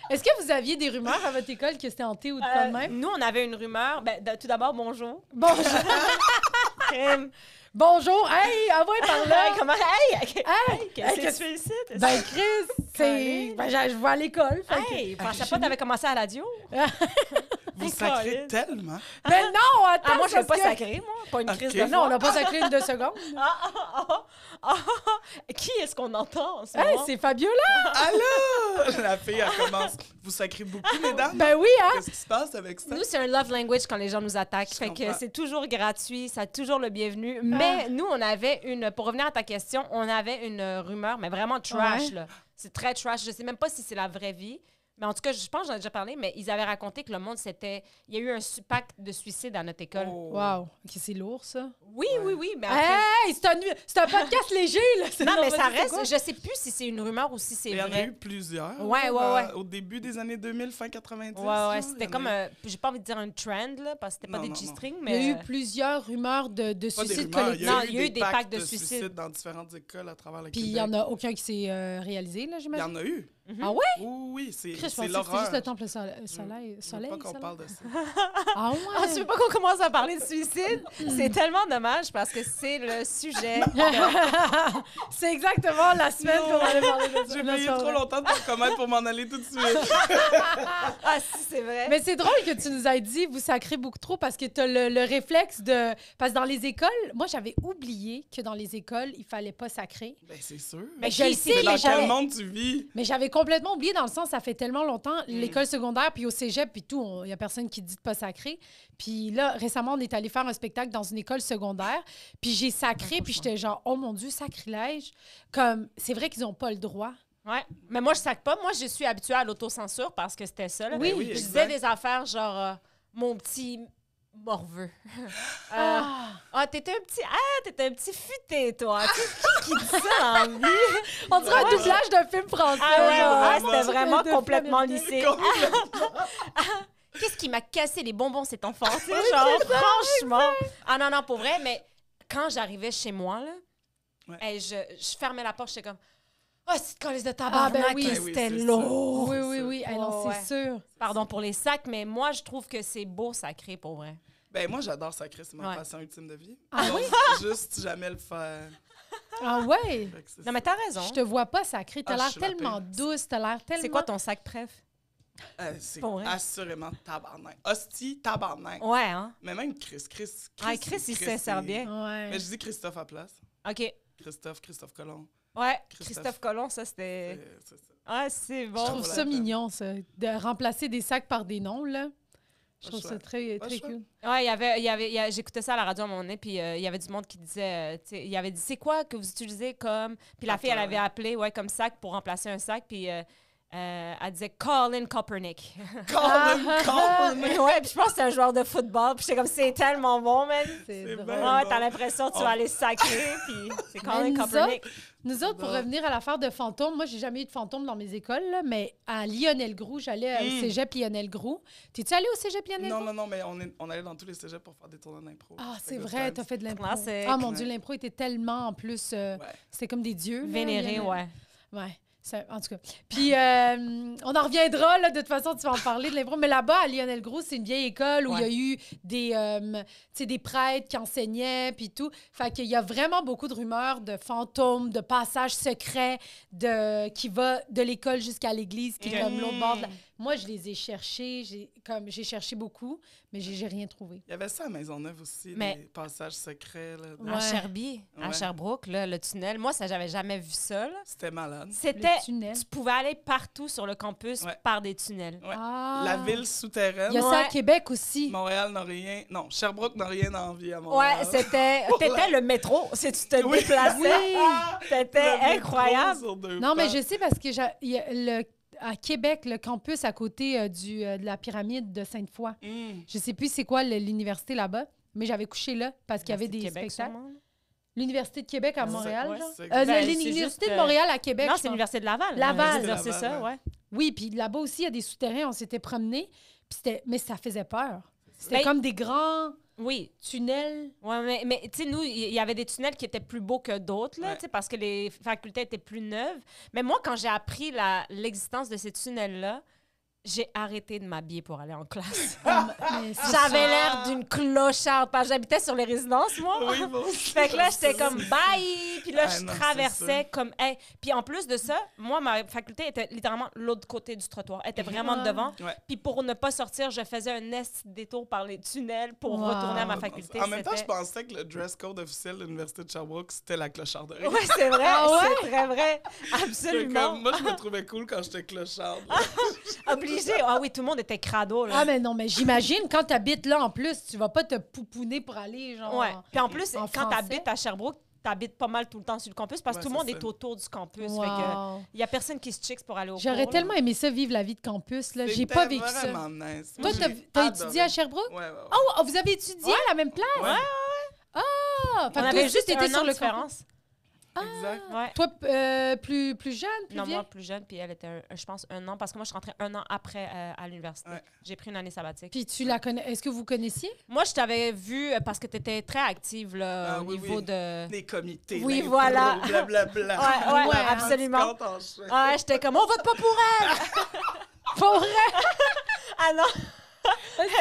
Est-ce que vous aviez des rumeurs à votre école que c'était hanté ou de quoi de même? Nous, on avait une rumeur. Tout d'abord, bonjour. Bonjour! Bonjour! Hey! Envoie par là! Comment? Hey! Hey, Qu'est-ce que tu fais ici? Ben, Chris, c'est... Ben, je vais à l'école. Hey! Je pensais pas que t'avais commencé à la radio. Vous sacrez tellement. Mais non! Attends, Moi, je veux parce pas que- sacrer, moi. Pas une crise Ok. de Non, on n'a pas sacré une 2 secondes. Qui est-ce qu'on entend en ce Hey, moment? c'est Fabiola! Allô! La fille, elle commence. Vous sacrez beaucoup, mesdames? Ben oui, hein? Qu'est-ce qui se passe avec ça? Nous, c'est un love language quand les gens nous attaquent. Je Fait que comprends. c'est toujours gratuit, ça a toujours le bienvenu. Mais nous, on avait pour revenir à ta question, on avait une rumeur, mais vraiment trash, Ouais. là. C'est très trash. Je sais même pas si c'est la vraie vie. Mais en tout cas, je pense que j'en ai déjà parlé, mais ils avaient raconté que le monde, c'était... Il y a eu un pacte de suicide à notre école. Oh. Wow. OK, c'est lourd, ça. Oui, mais après... Hey! C'est un podcast léger, là! Non, mais ça c'est quoi? reste... Je sais plus si c'est une rumeur ou si c'est Il y en a vrai. eu plusieurs. Ouais, là, ouais. Au début des années 2000, fin 90. Ouais, là, c'était il y en comme... a eu. J'ai pas envie de dire un trend, là, parce que c'était pas Non, des non, non. G-strings, Il mais... y a eu plusieurs rumeurs de Pas des suicide rumeurs, collectif. Non, il y a eu des pactes de suicide dans différentes écoles à travers le Puis Québec. il n'y en a aucun qui s'est réalisé, là, Il y j'imagine? en a eu. Ah ouais? Oui, c'est Chris, je pensais c'est que c'était l'horreur. juste le temple soleil. Je veux pas qu'on soleil? parle de ça. Ah ouais? Ah, tu veux pas qu'on commence à parler de suicide? C'est tellement dommage parce que c'est le sujet. C'est exactement la semaine Non. qu'on allait parler de ça. J'ai Non, payé c'est pas trop vrai. longtemps de me commettre pour m'en aller tout de suite. Ah, si, c'est vrai. Mais c'est drôle que tu nous aies dit vous sacrez beaucoup trop parce que tu as le réflexe de... Parce que dans les écoles, moi, j'avais oublié que dans les écoles, il fallait pas sacrer. Ben, c'est sûr. Mais je le sais, Mais dans mais j'avais... quel monde tu vis? Mais j'avais complètement oublié dans le sens, ça fait tellement longtemps, l'école secondaire, puis au cégep, puis tout, il y a personne qui dit de pas sacrer. Puis là, récemment, on est allé faire un spectacle dans une école secondaire, puis j'ai sacré, puis j'étais genre, oh mon Dieu, sacrilège. Comme, c'est vrai qu'ils ont pas le droit. Ouais. Mais moi, je sac pas. Moi, je suis habituée à l'autocensure parce que c'était ça. Là. Oui, oui, Je exact. disais des affaires genre mon petit morveux. T'étais un petit futé, toi. Tu sais, qui dit ça dans la vie? On dirait un doublage d'un film français. Ah, genre. c'était vraiment De complètement film lissé. Qu'est-ce qui m'a cassé les bonbons, cet enfant? Tu sais, genre, franchement. Ah non, pour vrai, mais quand j'arrivais chez moi, là, Ouais. hey, je fermais la porte, j'étais comme, c'est de calice de Ah, tabarnak, ben oui. Ben oui, c'était c'est ça. lourd. Oui, oui, oui. Ah non, Ouais. c'est sûr. Pardon pour les sacs, mais moi, je trouve que c'est beau sacré, pour vrai. Ben, moi, j'adore sacrer. C'est ma Ouais. passion ultime de vie. Ah Donc, juste jamais le faire. Ah ouais? Fait que c'est Non, ça. mais t'as raison. Je te vois pas sacré. T'as Ah, je l'air suis la tellement pire. douce. T'as l'air tellement... C'est quoi ton sac préf? C'est Pour vrai? assurément tabarnak. Hostie, tabarnak. Ouais, hein? Mais même Chris, Chris, il s'insère c'est- bien. Ouais. Mais je dis Christophe à place. OK. Christophe Colomb. Ouais, Christophe. Christophe Colomb, ça, c'était... C'est ça. Ah, c'est bon. Je trouve voilà. ça mignon, ça, de remplacer des sacs par des noms, là. Je Pas trouve ça chouette. très, Pas très chouette. cool. Ouais, j'écoutais ça à la radio à un moment donné, puis il y avait du monde qui disait, tu sais, il avait dit, c'est quoi que vous utilisez comme... Puis la fille, elle avait appelé, comme sac pour remplacer un sac, puis elle disait Colin Kaepernick. Colin! Ouais, puis je pense que c'est un joueur de football, puis j'étais comme, c'est tellement bon, man. C'est drôle. bien. Ouais, bon. t'as l'impression que tu vas aller sacrer, puis c'est Colin nous Kaepernick. Nous autres, pour revenir à l'affaire de fantômes, moi, j'ai jamais eu de fantômes dans mes écoles, là, mais à Lionel Groux, j'allais au cégep Lionel Groux. T'es-tu allé au cégep Lionel Groux? Non, mais on allait dans tous les cégeps pour faire des tournois d'impro. Ah, Fait c'est que vrai, c'était- t'as fait de l'impro. Classique. Ah, mon Ouais. Dieu, l'impro était tellement, en plus, c'était comme des dieux. là, Vénéré, Lionel. ouais. Ouais. En tout cas. Puis, on en reviendra, là, de toute façon, tu vas en parler de l'impro. Mais là-bas, à Lionel Groux, c'est une vieille école où il y a eu tu sais, des prêtres qui enseignaient, puis tout. Fait qu'il y a vraiment beaucoup de rumeurs de fantômes, de passages secrets, qui va de l'école jusqu'à l'église, qui est comme l'autre bord de la... Moi, je les ai cherchés, j'ai cherché beaucoup, mais j'ai rien trouvé. Il y avait ça à Maisonneuve aussi, Mais- des passages secrets. Là, Ouais. À Sherbrooke, à Ouais. Sherbrooke, là, le tunnel. Moi, ça, j'avais jamais vu ça. là. C'était malade. C'était... Le tunnel. Tu pouvais aller partout sur le campus Ouais. par des tunnels. Ouais. Ah! La ville souterraine. Il y a ça à Ouais. Québec aussi. Montréal n'a rien. Non, Sherbrooke n'a rien envie à Montréal. Ouais, t'étais le métro. Si tu te Oui. déplaçais, Oui! c'était Le métro incroyable. sur deux Non, mais pattes. je sais parce que à Québec, le campus à côté de la pyramide de Sainte-Foy. Je sais plus c'est quoi l'université là-bas, mais j'avais couché là parce qu'il y avait des Québec, spectacles. sûrement. L'université de Québec à C'est- Montréal, ouais, genre? c'est- Ben, c'est L'université juste, de Montréal à Québec. Non, je c'est pense. l'université de Laval. Laval. Je veux dire, c'est ça, ouais. Oui, puis là-bas aussi, il y a des souterrains. On s'était promenés, mais ça faisait peur. C'était Ben, comme des grands Oui. tunnels. Ouais, mais tu sais, nous, il y avait des tunnels qui étaient plus beaux que d'autres, là, Ouais. tu sais, parce que les facultés étaient plus neuves. Mais moi, quand j'ai appris l'existence de ces tunnels-là, j'ai arrêté de m'habiller pour aller en classe. Mais c'est J'avais ça. l'air d'une clocharde, parce que j'habitais sur les résidences, moi. Oui, bon. Fait que là, j'étais comme bye! Puis là, Ah, je non, c'est traversais ça. comme. Hey. Puis en plus de ça, moi, ma faculté était littéralement l'autre côté du trottoir. Elle était vraiment Ouais. devant. Ouais. Puis pour ne pas sortir, je faisais un détour par les tunnels pour Wow. retourner à ma faculté. En même temps, je C'était- pensais que le dress code officiel de l'Université de Sherbrooke, c'était la clocharderie. Ouais, c'est vrai, Ah ouais? c'est très vrai. J'étais Absolument. comme- moi, je me trouvais cool quand j'étais clocharde. Obligé. Ah oui, tout le monde était crado, là. Ah, mais non, mais j'imagine, quand t'habites là, en plus, tu vas pas te pouponner pour aller, genre... Ouais. Puis en plus, En quand français. t'habites à Sherbrooke, t'habites pas mal tout le temps sur le campus parce que Ouais, tout le monde c'est est ça. autour du campus. Wow. Fait que il y a personne qui se chicks pour aller au J'aurais cours, tellement aimé ça, vivre la vie de campus, là. J'ai C'était pas vécu ça. vraiment nice. Toi, Moi, t'as j'ai t'as adoré. étudié à Sherbrooke? Ouais, ouais, ouais. Oh, vous avez étudié à la même place? Ouais. Ah! On Fait que toi avait aussi, juste t'étais un sur an de le différence. Exact. Ouais. Toi, plus jeune, plus Non, vieille? moi, plus jeune, puis elle était, je pense, un an, parce que moi, je suis rentrée un an après à l'université. Ouais. J'ai pris une année sabbatique. Puis tu la connais... Est-ce que vous connaissiez? Moi, je t'avais vu parce que tu étais très active là, Ah, au oui, niveau oui. de... Des comités. Oui, l'impro, voilà. Blablabla. Ouais, Ouais, absolument. Tu comptes en chien. Ouais, j'étais comme, on vote pas pour elle! Pour vrai? Ah non!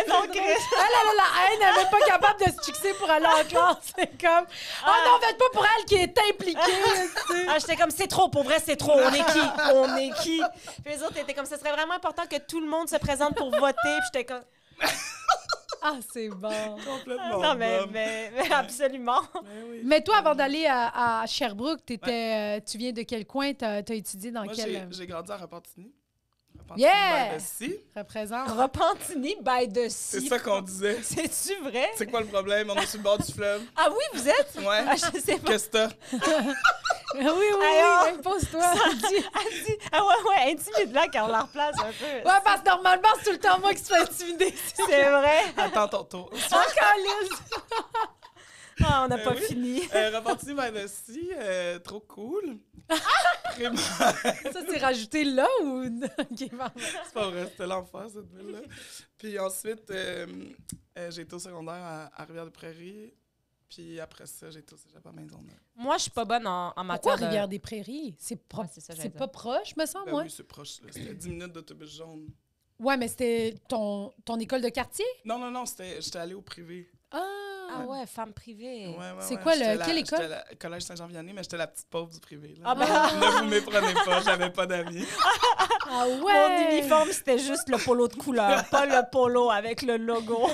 non, Chris! Ah là là là, elle n'est même pas capable de se fixer pour aller en classe. C'est comme... Oh non, faites pas pour elle qui est impliquée, tu sais. Ah, j'étais comme, c'est trop, pour vrai, c'est trop. On est qui? On est qui? Puis les autres étaient comme, ce serait vraiment important que tout le monde se présente pour voter. Puis j'étais comme, Ah, c'est bon. Complètement. non, mais bombe. absolument. Mais oui. Mais toi, avant d'aller à Sherbrooke, tu viens de quel coin? T'as étudié dans Moi, quel... j'ai grandi à Repentigny. Yeah! by the sea. représente? Repentini by the C'est sea. ça qu'on disait. C'est-tu vrai? C'est quoi le problème? On est sur le bord du fleuve. Ah oui, vous êtes? Ouais. Ah, je sais pas. Qu'est-ce que t'as? Oui, oui, Alors, oui, impose-toi. Elle dit, ah ouais, intimide-la quand on la replace un peu. Ouais, parce que normalement, c'est tout le temps moi qui se fais intimider. C'est vrai. Attends ton tour. Encore, Liz. Ah, on n'a pas oui. fini. Repentigny by the sea, trop cool. Primaire. Ça, c'est rajouté là ou... Ok, pardon. C'est pas vrai, c'était l'enfer, cette ville-là. Puis ensuite, j'ai été au secondaire à Rivière-des-Prairies. Puis après ça, j'ai été au cégep à Maisonneuve. Moi, je suis pas bonne en Pourquoi matière de... Rivière-des-Prairies? C'est Ouais, c'est ça, j'allais pas proche, me semble, Ben moi. oui, c'est proche. Là. C'était 10 minutes d'autobus jaune. Ouais, mais c'était ton école de quartier? Non, j'étais allé au privé. Ah ouais, femme privée. Ouais, C'est quoi, j'étais quelle école? J'étais à Collège Saint-Jean-Vianney, mais j'étais la petite pauvre du privé. Là. Ah ben- Ne vous méprenez pas, j'avais pas d'amis. Ah Mon ouais! uniforme, c'était juste le polo de couleur, pas le polo avec le logo.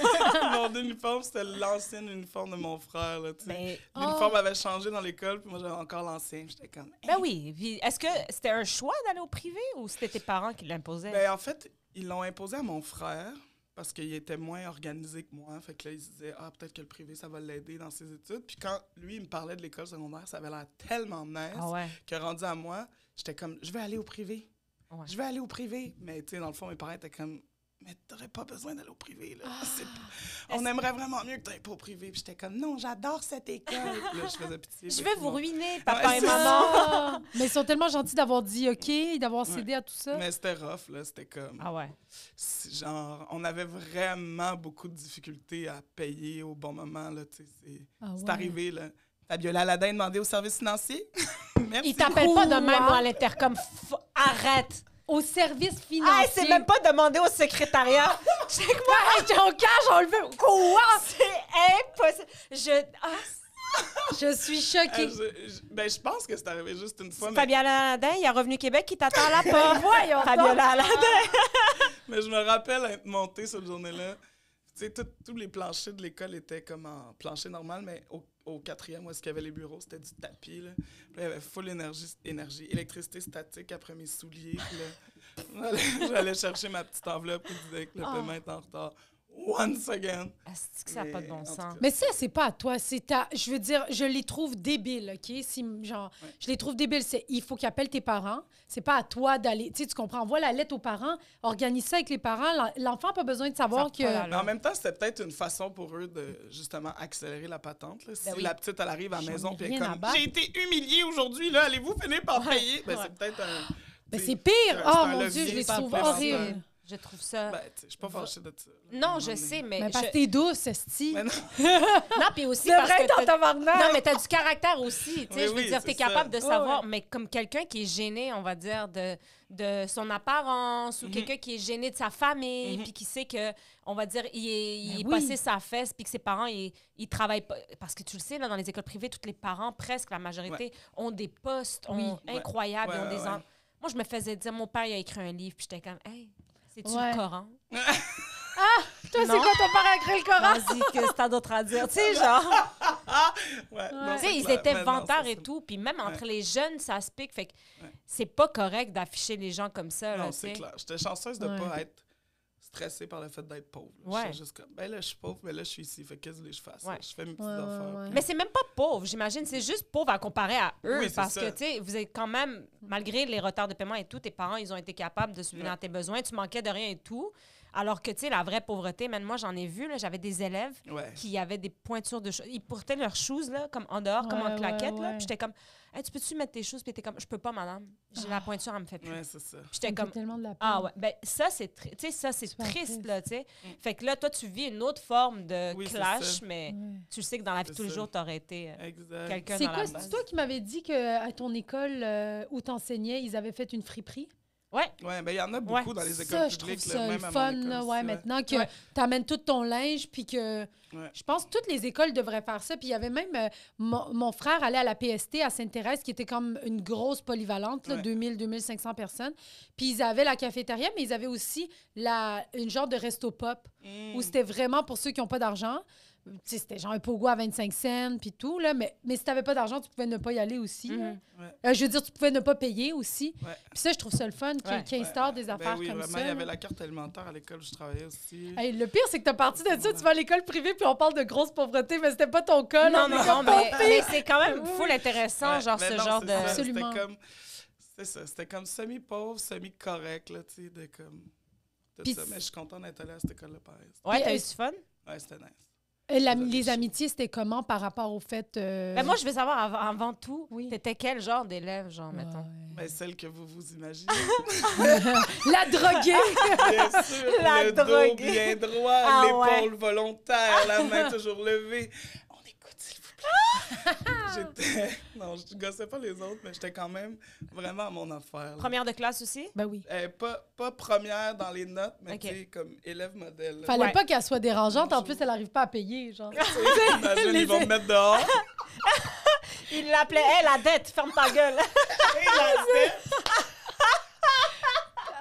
Mon uniforme, c'était l'ancien uniforme de mon frère. Là, tu sais. Ben, L'uniforme avait changé dans l'école, puis moi, j'avais encore l'ancien. J'étais comme... ben oui. Puis est-ce que c'était un choix d'aller au privé ou c'était tes parents qui l'imposaient? Ben, en fait, ils l'ont imposé à mon frère parce qu'il était moins organisé que moi. Fait que là, il se disait, ah, peut-être que le privé, ça va l'aider dans ses études. Puis quand lui, il me parlait de l'école secondaire, ça avait l'air tellement nice Ah ouais. que rendu à moi, j'étais comme, je vais aller au privé. Ouais. Je vais aller au privé. Mais tu sais, dans le fond, mes parents étaient comme, mais t'aurais pas besoin d'aller au privé. Là. On aimerait vraiment mieux que t'ailles pas au privé. Puis j'étais comme, non, j'adore cette école. Puis là, je faisais pitié. Je vais vous ruiner, Ouais, papa et c'est maman. Ah! Mais ils sont tellement gentils d'avoir dit OK, d'avoir cédé à tout ça. Mais c'était rough, là. C'était comme... Ah ouais. Genre, on avait vraiment beaucoup de difficultés à payer au bon moment, là, tu sais. Ah C'est ouais. arrivé, là. Fabiola Aladin demandé au service financier. Merci. Ils t'appellent pas de même Quoi? moi, à l'intercom. Arrête! Au service Ah, financier. c'est même pas demandé au secrétariat. Check-moi, Hey, ton cash, on le fait. Quoi? c'est impossible. Je suis choquée. Ben, je pense que c'est arrivé juste une fois, mais, Fabiola Aladin, il y a Revenu Québec qui t'attend à la porte. Voyons Fabiola Aladin. mais je me rappelle être montée cette journée-là. Tu sais, tous les planchers de l'école étaient comme en plancher normal, mais au quatrième, où est-ce qu'il y avait les bureaux, c'était du tapis, là. Puis là, il y avait full énergie, électricité statique après mes souliers. Puis là, j'allais chercher ma petite enveloppe qui disait que le paiement était en retard. Once again. Est-ce que ça n'a pas de bon Mais, en sens? tout cas, Mais ça, c'est pas à toi. C'est ta. Je veux dire, je les trouve débiles, OK? Si, genre, je les trouve débiles. Il faut qu'ils appellent tes parents. C'est pas à toi d'aller. Tu sais, tu comprends? Envoie la lettre aux parents. Organise ça avec les parents. L'enfant n'a pas besoin de savoir Ça que. a pas Mais en même temps, c'était peut-être une façon pour eux de, justement, accélérer la patente. Là. Si Ben oui. la petite, elle arrive à la J'en maison ai puis elle est rien à comme « battre. J'ai été humiliée aujourd'hui, allez-vous finir par payer? Ben, Ouais. c'est peut-être un... Ben, tu sais, c'est pire. c'est Oh un mon levier Dieu, je les super trouve puissant. horribles. Je trouve ça... Ben, tu sais, je suis pas fâchée de ça. Non, je sais, mais... Mais parce que t'es douce, esti. Mais non. Non, puis aussi C'est parce vrai, que... t'en tabarnak. Non, mais t'as du caractère aussi. Tu sais, Oui, je veux oui, dire, c'est t'es ça. capable de savoir, Ouais. mais comme quelqu'un qui est gêné, on va dire, de son apparence ou quelqu'un qui est gêné de sa famille, puis qui sait que, on va dire, il est oui. passé sa fesse, puis que ses parents, ils travaillent pas. Parce que tu le sais, là, dans les écoles privées, tous les parents, presque la majorité, ont des postes incroyables. Ils ont des Moi, je me faisais dire, mon père, il a écrit un livre, puis j'étais comme, hey, c'est-tu le Coran? Toi, c'est Non. quoi ton père a écrit le Coran? Vas-y, qu'est-ce que t'as d'autre à dire? Tu sais, genre. Ouais, non, Tu sais, c'est ils clair. étaient Mais non, vantards c'est et ça. tout. Puis même entre les jeunes, ça se pique. Fait que Ouais. c'est pas correct d'afficher les gens comme ça. Là, Non, tu c'est sais. clair. J'étais chanceuse de Ouais. pas être stressée par le fait d'être pauvre. Ouais. J'étais juste comme, ben là, je suis pauvre, mais là, je suis ici. Fait qu'est-ce que je fasse? Ouais. Je fais mes petites Ouais, affaires. ouais. Mais c'est même pas pauvre, j'imagine. C'est juste pauvre à comparer à eux. Oui, c'est parce ça. que, tu sais, vous êtes quand même, malgré les retards de paiement et tout, tes parents, ils ont été capables de subvenir Ouais. à tes besoins. Tu manquais de rien et tout. Alors que, tu sais, la vraie pauvreté, même moi, j'en ai vu. Là, j'avais des élèves Ouais. qui avaient des pointures de choses. Ils portaient leurs shoes, là, comme en dehors, comme en Ouais, claquette. ouais, Là. ouais. Puis j'étais comme, hey, tu peux-tu mettre tes shoes? Puis t'es comme, je peux pas, madame. J'ai la pointure, elle me fait plus. Ouais, c'est ça. Puis j'étais Ça me comme, fait tellement de la peine. ah ouais, ben ça c'est tu sais ça c'est Super triste triste. là, tu sais. Fait que là toi tu vis une autre forme de Oui, c'est clash ça. mais Ouais. tu sais que dans la vie de C'est tous les ça. jours t'aurais été Exact. quelqu'un C'est dans quoi, la c'est base. toi qui m'avais dit qu'à ton école où t'enseignais, ils avaient fait une friperie? Ouais. Ouais, ben il y en a beaucoup dans les Ça, écoles je trouve publiques, ça là, le même à fun, mon école là, aussi, ouais, maintenant que Ouais. t'amènes tout ton linge, puis que... Ouais. Je pense que toutes les écoles devraient faire ça. Puis il y avait même... mon frère allait à la PST à Sainte-Thérèse, qui était comme une grosse polyvalente, là, Ouais. 2500 personnes. Puis ils avaient la cafétéria, mais ils avaient aussi une genre de resto-pop, où c'était vraiment pour ceux qui n'ont pas d'argent. Tu sais, c'était genre un pogo à 25 cents, puis tout, là. Mais si t'avais pas d'argent, tu pouvais ne pas y aller aussi. là. Ouais. Je veux dire, tu pouvais ne pas payer aussi. Ouais. Puis ça, je trouve ça le fun Ouais. qu'ils instaurent des Ben affaires oui, comme vraiment, ça. il y avait là. la carte alimentaire à l'école où je travaillais aussi. Hey, le pire, c'est que t'as parti de ça, tu vas à l'école privée, puis on parle de grosse pauvreté, mais c'était pas ton cas. là. Non, Mais non, comme mais c'est quand même full intéressant, Ouais, genre mais ce non, genre c'est de. ça, Absolument. C'est ça, c'était comme semi-pauvre, semi-correct, là, tu sais, de comme... Tout Puis ça, mais je suis contente d'être allée à cette école-là, pareil. Ouais, t'as eu Puis, du fun? Ouais, c'était nice. Les amitiés, c'était comment par rapport au fait... Ben moi je veux savoir avant tout, Oui. t'étais quel genre d'élève, genre mettons? Ben, celle que vous imaginez. La droguée! Bien sûr, La le dos droguée. bien droit, Ah l'épaule volontaire, la main toujours levée. On écoute, s'il vous plaît. Non, je gossais pas les autres, mais j'étais quand même vraiment à mon affaire. là. Première de classe aussi? Ben oui. Pas première dans les notes, mais Ok. tu sais, comme élève modèle. là. Fallait Ouais. pas qu'elle soit dérangeante. En plus, elle arrive pas à payer, genre. Imagine, ils vont me mettre dehors. Il l'appelait, hey, la dette, ferme ta gueule! Hey, la dette!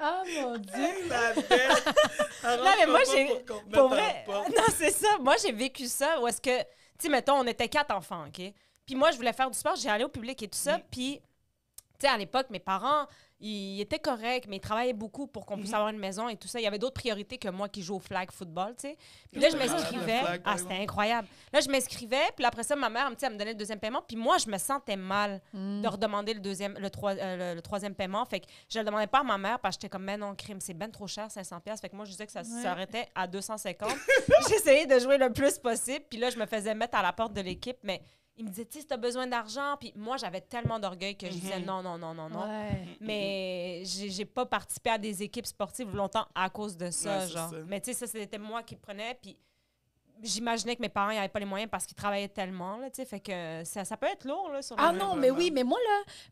Ah, mon Dieu! Hey, la dette! Non, mais moi, j'ai. Pour Pour vrai. Non, c'est ça. Moi, j'ai vécu ça où est-ce que. Tu sais, mettons, on était 4 enfants, OK? Puis moi, je voulais faire du sport, j'ai allé au public et tout ça. Puis, tu sais, à l'époque, mes parents, ils étaient corrects, mais ils travaillaient beaucoup pour qu'on puisse avoir une maison et tout ça. Il y avait d'autres priorités que moi qui joue au flag football, tu sais. Puis là, je Le m'inscrivais. flag, par C'était exemple. incroyable. Là, je m'inscrivais, puis après ça, ma mère, elle me donnait le deuxième paiement. Puis moi, je me sentais mal de redemander le troisième paiement. Fait que je le demandais pas à ma mère parce que j'étais comme, mais non, crime, c'est ben trop cher, 500$. Fait que moi, je disais que ça s'arrêtait à 250. J'essayais de jouer le plus possible. Puis là, je me faisais mettre à la porte de l'équipe, mais il me disait, tu sais, si t'as besoin d'argent. Puis moi, j'avais tellement d'orgueil que je disais non, non, non, non, non. Ouais. Mais j'ai pas participé à des équipes sportives longtemps à cause de ça, Ouais, c'est genre. ça. Mais tu sais, ça, c'était moi qui prenais. Puis j'imaginais que mes parents n'avaient pas les moyens parce qu'ils travaillaient tellement, là, tu sais. Fait que ça peut être lourd, là, sur Ah le- non, vraiment. mais oui, mais moi,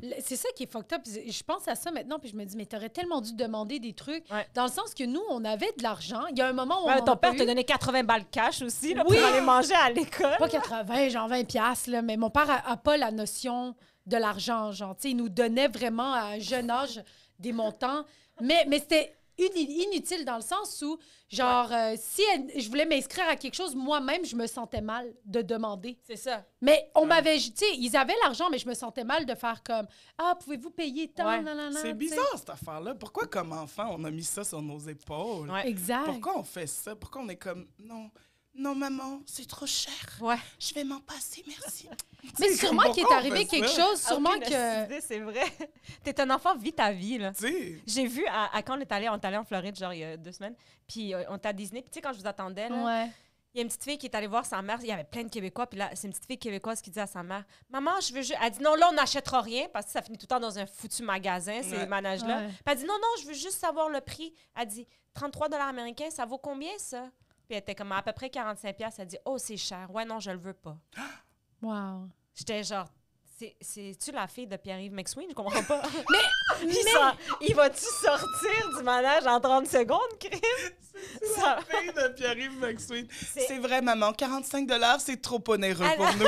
là, c'est ça qui est fucked up. Je pense à ça maintenant, puis je me dis, mais t'aurais tellement dû demander des trucs. Ouais. Dans le sens que nous, on avait de l'argent. Il y a un moment où Ouais, on ton en a père pas t'a eu. donné 80 balles cash aussi, là, Oui. pour aller manger à l'école. Pas 80, genre 20 piastres, là, mais mon père a pas la notion de l'argent, genre, tu sais, il nous donnait vraiment à un jeune âge des montants, mais c'était inutile dans le sens où, genre, si je voulais m'inscrire à quelque chose, moi-même, je me sentais mal de demander. C'est ça. Mais on m'avait, tu sais, ils avaient l'argent, mais je me sentais mal de faire comme, ah, pouvez-vous payer tant, Ouais. nanana, C'est tu sais. bizarre, cette affaire-là. Pourquoi, comme enfant, on a mis ça sur nos épaules? Ouais. Exact. Pourquoi on fait ça? Pourquoi on est comme, non, maman, c'est trop cher. Ouais. Je vais m'en passer, merci. Mais C'est sûrement comme, qu'il est pourquoi on arrivé fait quelque ça? chose, sûrement Aucune que... idée, c'est vrai. T'es un enfant, vis ta vie, là. Tu sais, J'ai vu, quand on est allé en Floride, genre, il y a 2 semaines, puis on était à Disney, puis tu sais, quand je vous attendais, là, Ouais. il y a une petite fille qui est allée voir sa mère. Il y avait plein de Québécois. Puis là, c'est une petite fille québécoise qui dit à sa mère, « Maman, je veux juste... » Elle dit, « Non, là, on n'achètera rien parce que ça finit tout le temps dans un foutu magasin, ces manèges-là. Ouais. Puis elle dit, « Non, non, je veux juste savoir le prix. » Elle dit, « 33 $ américains, ça vaut combien, ça? » Puis elle était comme à peu près 45$. Elle dit, « Oh, c'est cher. Ouais, non, je le veux pas. » Wow. J'étais genre... C'est-tu la fille de Pierre-Yves McSween? Je comprends pas. Mais... Il va-tu sortir du manège en 30 secondes, Chris? C'est la fille de Pierre-Yves McSween. C'est vrai, maman, 45 $, c'est trop onéreux pour nous.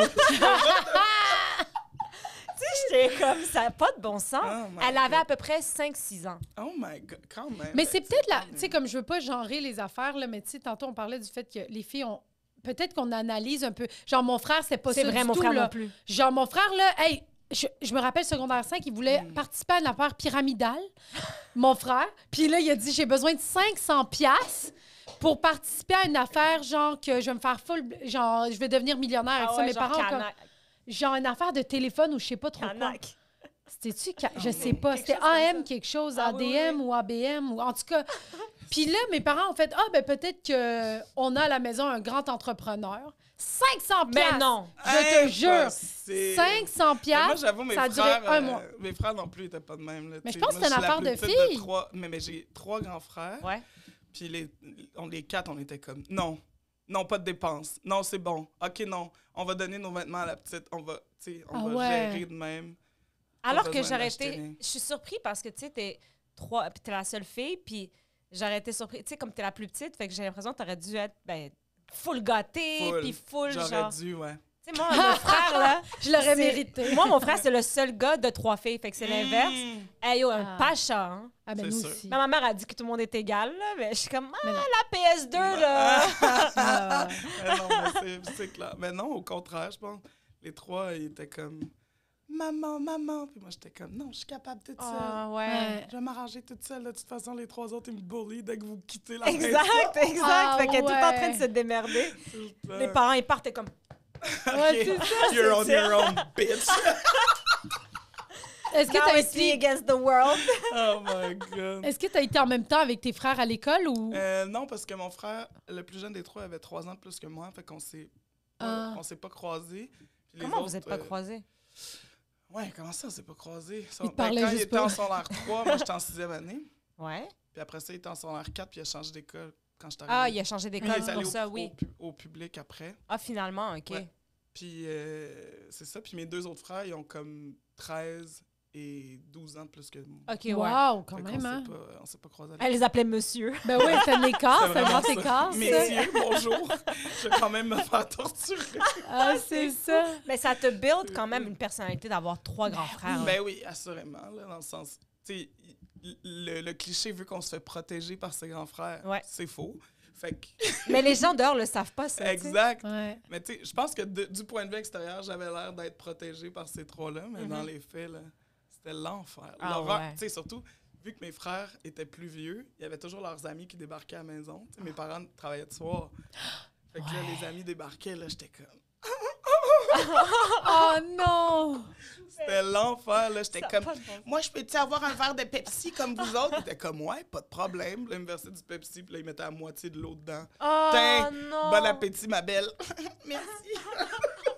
J'étais comme, ça n'a pas de bon sens. Oh elle avait à peu près 5-6 ans. Oh my God, quand même. Mais c'est peut-être la... Tu sais, comme je veux pas genrer les affaires, là, mais tu sais, tantôt, on parlait du fait que les filles ont... Peut-être qu'on analyse un peu. Genre, mon frère, c'est pas ça C'est vrai, du mon tout, frère là. non plus. Genre, mon frère, là, hey, je me rappelle, secondaire 5, il voulait participer à une affaire pyramidale, mon frère. Puis là, il a dit, j'ai besoin de 500$ pour participer à une affaire, genre, que je vais me faire full... Genre, je vais devenir millionnaire avec ça. Mes parents ont comme... Genre, une affaire de téléphone ou je sais pas trop quoi. C'était-tu... Je sais pas. C'était AM quelque chose, ADM ou ABM, ou en tout cas... Puis là, mes parents ont fait, ben peut-être qu'on a à la maison un grand entrepreneur. 500$! Mais non! Je te jure! 500$! Moi, j'avoue, mes ça a duré frères, un mois. mes frères non plus n'étaient pas de même. Là, Mais je t'sais. pense que Moi, c'est une je suis la affaire plus de petite filles. Mais j'ai 3 grands frères. Ouais. Puis les 4, on était comme, non, pas de dépenses. Non, c'est bon. OK, non, on va donner nos vêtements à la petite. On va gérer de même. Alors que j'aurais été... Je suis surpris parce que, tu sais, t'es la seule fille, puis j'aurais été surpris. Tu sais, comme t'es la plus petite, fait que j'ai l'impression que t'aurais dû être, full gâtée, puis full, genre... J'aurais dû, ouais. Tu sais, moi, mon frère, là... Je l'aurais mérité. Moi, mon frère, c'est le seul gars de 3 filles, fait que c'est l'inverse. Hey, yo, un pacha, hein? Ah, ben C'est nous sûr. aussi. Mais ma mère a dit que tout le monde est égal, là, mais je suis comme, Mais non. la PS2, là! Non, mais c'est clair. Mais non, au contraire, je pense. Les 3, ils étaient comme, maman. Puis moi, j'étais comme, non, je suis capable toute seule. Ah, ouais. Je vais m'arranger toute seule. De toute façon, les 3 autres, ils me bully dès que vous quittez la maison. Exact. Ah, Fait qu'elle est tout le temps en train de ouais. se démerder. Les parents, ils partent comme... Ouais, c'est ça. You're on your own, bitch. Est-ce que Now t'as it's me été... against the world. Oh my God. Est-ce que t'as été en même temps avec tes frères à l'école ou... Non, parce que mon frère, le plus jeune des 3, avait 3 ans de plus que moi. Fait qu'on s'est pas croisés. Puis les Comment vous autres, êtes pas croisés? Ouais, comment ça, on s'est pas croisés? Ils te parlaient quand juste il était pas. en secondaire 3, moi, j'étais en 6e année. Ouais. Puis après ça, il était en secondaire 4, puis il a changé d'école quand j'étais Ah, arrivé. il a changé Puis d'école il est allé pour ça, oui. au public après. Ah, finalement, OK. Ouais. Puis c'est ça. Puis mes 2 autres frères, ils ont comme 13 et 12 ans de plus que moi. OK, ouais. Wow, quand Fait même, qu'on hein? on s'est pas croisés. Elle les appelait monsieur. Ben oui, c'est un écart, c'est un vraiment grand ça. écart, ça. Messieurs, bonjour. Je vais quand même me faire torturer. Ah, c'est ça. Mais ça te build quand même une personnalité d'avoir 3 grands frères. là. Ben oui, assurément, là, dans le sens... Tu sais, le cliché veut qu'on se fait protéger par ses grands frères. Ouais. C'est faux. Fait que... Mais les gens dehors le savent pas, ça. tu sais. Exact. Ouais. Mais tu sais, je pense que du point de vue extérieur, j'avais l'air d'être protégé par ces 3-là, mais dans les faits, là, c'était l'enfer. Ah L'horreur. ouais. Tu sais, surtout, vu que mes frères étaient plus vieux, il y avait toujours leurs amis qui débarquaient à la maison. Tu sais, mes parents travaillaient de soir. Fait que là, les amis débarquaient, là, j'étais comme... Oh non! C'était l'enfer, là. J'étais Ça a comme... pas de bon sens. Moi, je peux-tu avoir un verre de Pepsi comme vous autres? Ils étaient comme, ouais, pas de problème. Là, ils me versaient du Pepsi, puis là, ils mettaient la moitié de l'eau dedans. Oh Tiens, non! bon appétit, ma belle. Merci.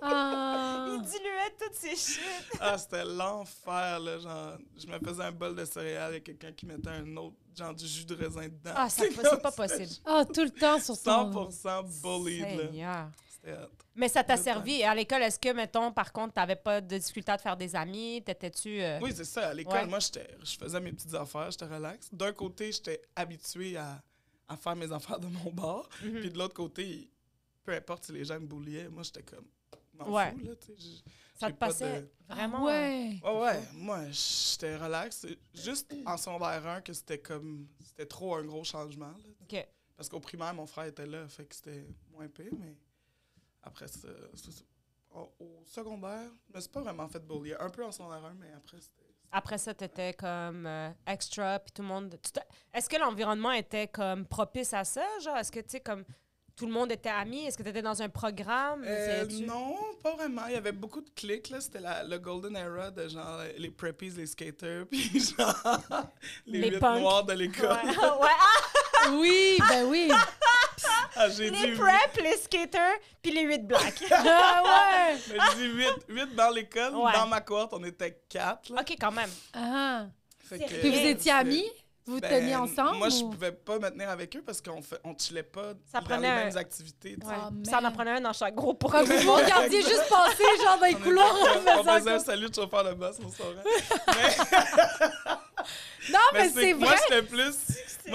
Ah. Il diluait toutes ces shit. Ah, c'était l'enfer, là. Genre, je me faisais un bol de céréales avec quelqu'un qui mettait un autre, genre du jus de raisin dedans. Ah, c'est pas possible. Ah, tout le temps sur ton... 100% bullied, là. Seigneur. C'était hot. Mais ça t'a Le servi. À l'école, est-ce que, mettons, par contre, t'avais pas de difficulté à te faire des amis? T'étais-tu... Oui, c'est ça. À l'école, Ouais. moi, je faisais mes petites affaires, j'étais relax. D'un côté, j'étais habitué à faire mes affaires de mon bord. Mhm. Puis de l'autre côté, peu importe si les gens me bulliaient, moi, j'étais comme... m'en Ouais. fous, là, tu sais. Ça j'ai te pas passait vraiment... Ouais. Ouais, moi, j'étais relax. C'est juste en secondaire 1 que c'était comme... C'était trop un gros changement, là. OK. Parce qu'au primaire, mon frère était là, fait que c'était moins pire, mais après ça, au secondaire, je me suis pas vraiment fait bullier. Un peu en secondaire 1, mais après, c'était... Après ça, t'étais comme extra, puis tout le monde... Est-ce que l'environnement était comme propice à ça? Genre, est-ce que, tu sais, comme tout le monde était amis? Est-ce que t'étais dans un programme? Essayais-tu? Non, pas vraiment. Il y avait beaucoup de clics, là. C'était le golden era de genre les preppies, les skaters, puis genre les Les huit punks. noirs de l'école. Ouais. Ouais. Ah! Oui, ben oui. J'ai dit Les preps, les skaters, puis les 8 blacks. Ah ouais! J'ai dit 8 dans l'école. Ouais. Dans ma cohorte, on était 4. OK, quand même. Ah. Fait que, Puis vous étiez c'était- amis? Vous teniez ensemble? Moi, je ou... pouvais pas me tenir avec eux parce qu'on chillait pas Ça dans prenait les un- mêmes activités. tu sais. Ah, Ça en man. prenait un dans chaque groupe pour Comme vous regardiez juste passer, genre, dans les On couloirs. était- en on faisant faisait un comme- salut de chauffeur de bus, on saurait. Non, mais c'est Moi, vrai.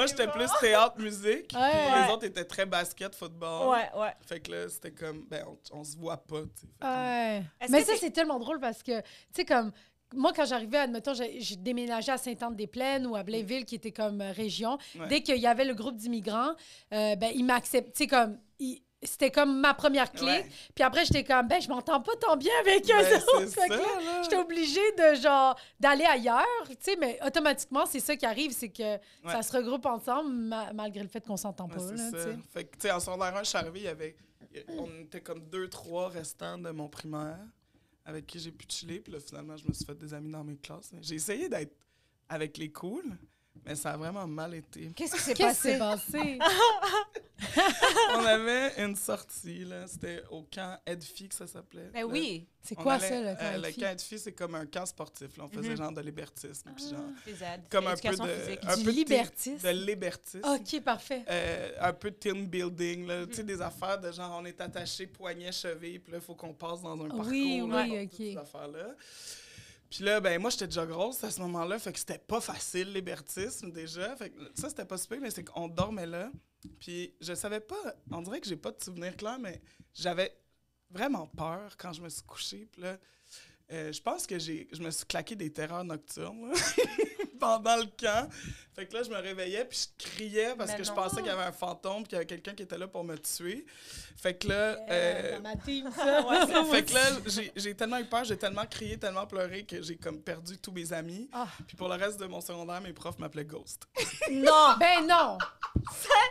j'étais plus théâtre, musique. Ouais. Puis Ouais. les autres étaient très basket, football. Ouais. Fait que là, c'était comme, on se voit pas, tu sais. Fait que- Ouais. Est-ce Mais que ça, t'es- c'est tellement drôle parce que, tu sais, comme, moi, quand j'arrivais, admettons, j'ai déménagé à Sainte-Anne-des-Plaines ou à Blainville, qui était comme région. Ouais. Dès qu'il y avait le groupe d'immigrants, ben, ils m'acceptaient, tu sais, comme, c'était comme ma première clé. Ouais. Puis après, j'étais comme, ben, je m'entends pas tant bien avec eux Ben, autres. c'est Fait que ça, là, là. j'étais obligée de, genre, d'aller ailleurs, tu sais, mais automatiquement, c'est ça qui arrive, c'est que ça se regroupe ensemble, malgré le fait qu'on s'entend pas, Ouais, là, c'est tu ça. sais. Fait que, tu sais, en secondaire 1, je suis arrivée, on était comme 2-3 restants de mon primaire avec qui j'ai pu chiller. Puis là, finalement, je me suis fait des amis dans mes classes. J'ai essayé d'être avec les cools, mais ça a vraiment mal été. Qu'est-ce qui s'est Qu'est-ce qui passé? s'est passé? On avait une sortie, là. C'était au camp Edfi que ça s'appelait. Ben oui. C'est On quoi allait- ça, le camp le Edfi? camp Edfi, c'est comme un camp sportif. Là. On faisait genre de libertisme. Puis genre, Les aides. comme un peu Éducation de... physique. un Du peu de libertisme? De libertisme. OK, parfait. Un peu de team building, là, tu sais, des affaires de genre, on est attaché poignet, cheville, puis là, il faut qu'on passe dans un parcours. Oui, là, oui, pour OK. toutes ces affaires-là. Puis là, ben moi, j'étais déjà grosse à ce moment-là, fait que c'était pas facile, l'hébertisme, déjà. Fait que ça, c'était pas super, mais c'est qu'on dormait là. Puis je savais pas, on dirait que j'ai pas de souvenirs clairs, mais j'avais vraiment peur quand je me suis couchée. Puis là, je pense que je me suis claqué des terreurs nocturnes, là, pendant le camp. Fait que là, je me réveillais, puis je criais parce Mais que je non. pensais qu'il y avait un fantôme, qu'il y avait quelqu'un qui était là pour me tuer. Fait que là... Dans ma team, ça. Fait que là, j'ai tellement eu peur, j'ai tellement crié, tellement pleuré que j'ai comme perdu tous mes amis. Ah. Puis pour le reste de mon secondaire, mes profs m'appelaient Ghost. Non! Ben non!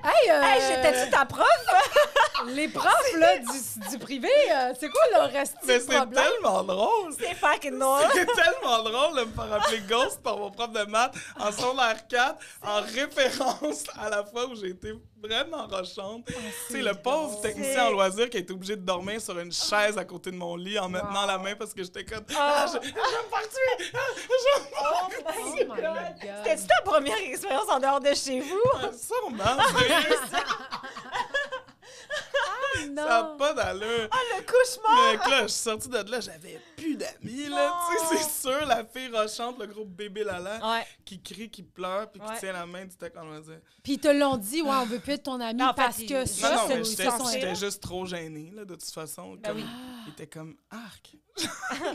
Hey, Hey, j'étais-tu ta prof? les profs là, du privé, c'est quoi leur reste Mais de c'est problème? tellement drôle! C'est fucking drôle. C'est tellement drôle de me faire appeler Ghost par mon prof de maths en secondaire 4 en référence à la fois où j'ai été vraiment rochante. Tu sais, le pauvre technicien en loisir qui a été obligé de dormir sur une chaise à côté de mon lit en me tenant la main parce que j'étais comme je vais me faire tuer! Oh Oh my my God. God. C'était-tu ta première expérience en dehors de chez vous? Sûrement, sérieux, ça n'a Non. pas d'allure. Le cauchemar! Fait que là, je suis sortie de là, j'avais plus d'amis, là. Tu sais, c'est sûr, la fille rochante, le gros bébé Lala, Ouais. qui crie, qui pleure, puis qui Ouais. tient la main du tech en loisir. Puis ils te l'ont dit, ouais, on veut plus être ton ami Non, en fait, parce ils- que Non, ça, Non, non, c'est mais une j'étais façon. j'étais juste trop gênée, là, de toute façon. Ben Comme, oui. il était comme arc. Ouais,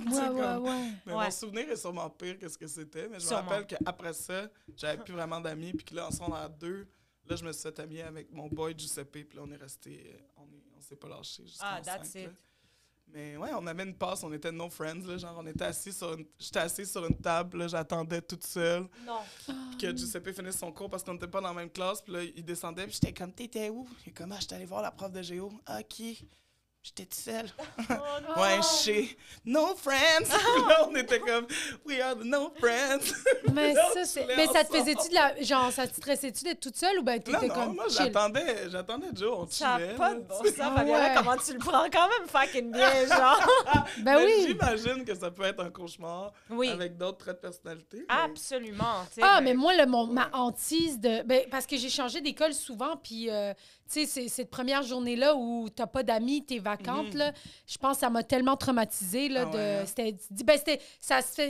comme- ouais. Mais Ouais. mon souvenir est sûrement pire que ce que c'était. Mais je me Sûrement. rappelle qu'après ça, j'avais plus vraiment d'amis. Puis que là, en secondaire 2, là, je me suis fait amie avec mon boy Giuseppe. Puis là, on est resté, on s'est pas lâché jusqu'en Ah, that's 5, it. là. Mais ouais, on avait une passe, on était no friends. Là, genre, on était assis sur j'étais assis sur une table, là, j'attendais toute seule. Non. Puis que Giuseppe finisse son cours parce qu'on n'était pas dans la même classe. Puis là, il descendait. Puis j'étais comme, t'étais où? Et comme, j'étais allé voir la prof de géo. Ah, qui? J'étais toute seule. Ouais, chez No Friends. Puis là, on était comme, we are the No Friends. Mais Là, on ça, c'est. chillait Mais ça te ensemble. faisait-tu de la. Genre, ça te stressait-tu d'être toute seule ou ben Non, t'étais non, comme. moi, chill? j'attendais Joe, on Ça chillait. n'a pas là, de bon tu sais. sens, Fabiola. Ouais. Comment tu le prends quand même fucking bien, genre? Ben Mais oui. j'imagine que ça peut être un cauchemar Oui. avec d'autres traits de personnalité. mais- Absolument. tu sais, Ah, ben- mais moi, ma hantise de. Ben, parce que j'ai changé d'école souvent, puis, tu sais, cette première journée-là où t'as pas d'amis, t'es vacante, là, je pense que ça m'a tellement traumatisée, là, Ah ouais, hein?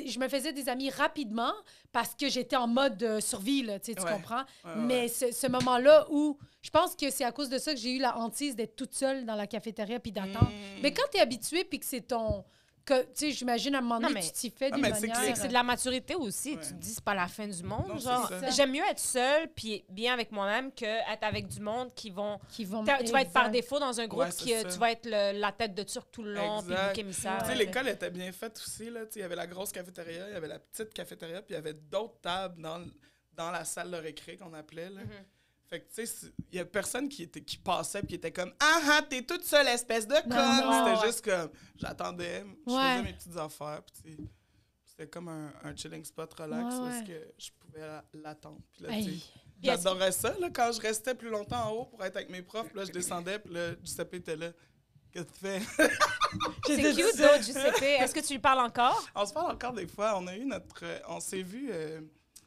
je me faisais des amis rapidement parce que j'étais en mode survie, là, tu sais, tu Ouais. comprends? Ouais, Mais ce moment-là où. Je pense que c'est à cause de ça que j'ai eu la hantise d'être toute seule dans la cafétéria puis d'attendre. Mais quand t'es habitué puis que c'est ton. Tu sais, j'imagine à un moment Non, donné, mais- tu t'y fais Ah, d'une mais c'est manière. clair. C'est de la maturité aussi. Ouais. Tu te dis, c'est pas la fin du monde. Non, c'est genre, ça. j'aime mieux être seule puis bien avec moi-même qu'être avec du monde qui vont. qui vont Tu vas être par Exact. défaut dans un groupe Ouais, c'est qui, ça. tu vas être la tête de turc tout le long puis le bouc émissaire. Tu sais, Ouais. l'école était bien faite aussi. Là. Tu sais, il y avait la grosse cafétéria, il y avait la petite cafétéria, puis il y avait d'autres tables dans la salle de récré qu'on appelait. Là. Fait que, tu sais, il y a personne qui passait puis qui était comme « Ah, t'es toute seule, espèce de conne! » non. C'était Ouais. juste comme, j'attendais, je Ouais. faisais mes petites affaires, puis tu sais, C'était comme un chilling spot relax où est-ce que je pouvais l'attendre. Puis là, tu sais, Hey. j'adorais ça, là, quand je restais plus longtemps en haut pour être avec mes profs. Puis là, je descendais, puis là, Giuseppe était là. Qu'est-ce que tu fais? C'est cute, though, Giuseppe. Est-ce que tu lui parles encore? On se parle encore des fois. On s'est vu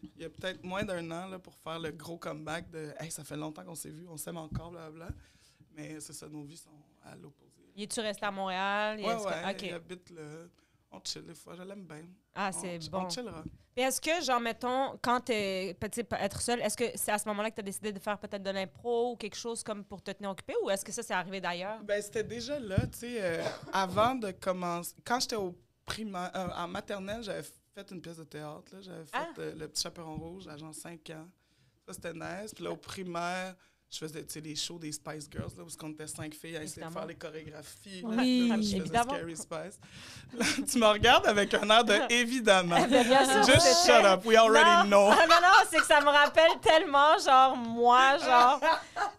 il y a peut-être moins d'un an là, pour faire le gros comeback de « Hey, ça fait longtemps qu'on s'est vu, on s'aime encore, blablabla. » Mais c'est ça, nos vies sont à l'opposé. Y es-tu resté à Montréal? Ouais, OK. il habite là. On chill des fois, je l'aime bien. Ah, c'est bon. On chillera. Et est-ce que, genre, mettons, quand t'es petit, être seul, est-ce que c'est à ce moment-là que tu as décidé de faire peut-être de l'impro ou quelque chose comme pour te tenir occupé, ou est-ce que ça, c'est arrivé d'ailleurs? Ben, c'était déjà là, tu sais, avant de commencer. Quand j'étais au primaire, en maternelle, j'avais fait une pièce de théâtre. Là. J'avais fait Le Petit Chaperon Rouge à genre 5 ans. Ça, c'était nice. Puis là, au primaire, je faisais les shows des Spice Girls, là, où on était 5 filles à essayer de faire les chorégraphies. Oui, là, je faisais évidemment. Scary Spice. Là, tu me regardes avec un air de « évidemment ». Bien sûr, Just shut up, we already know. Ah, non, c'est que ça me rappelle tellement, genre, moi, genre,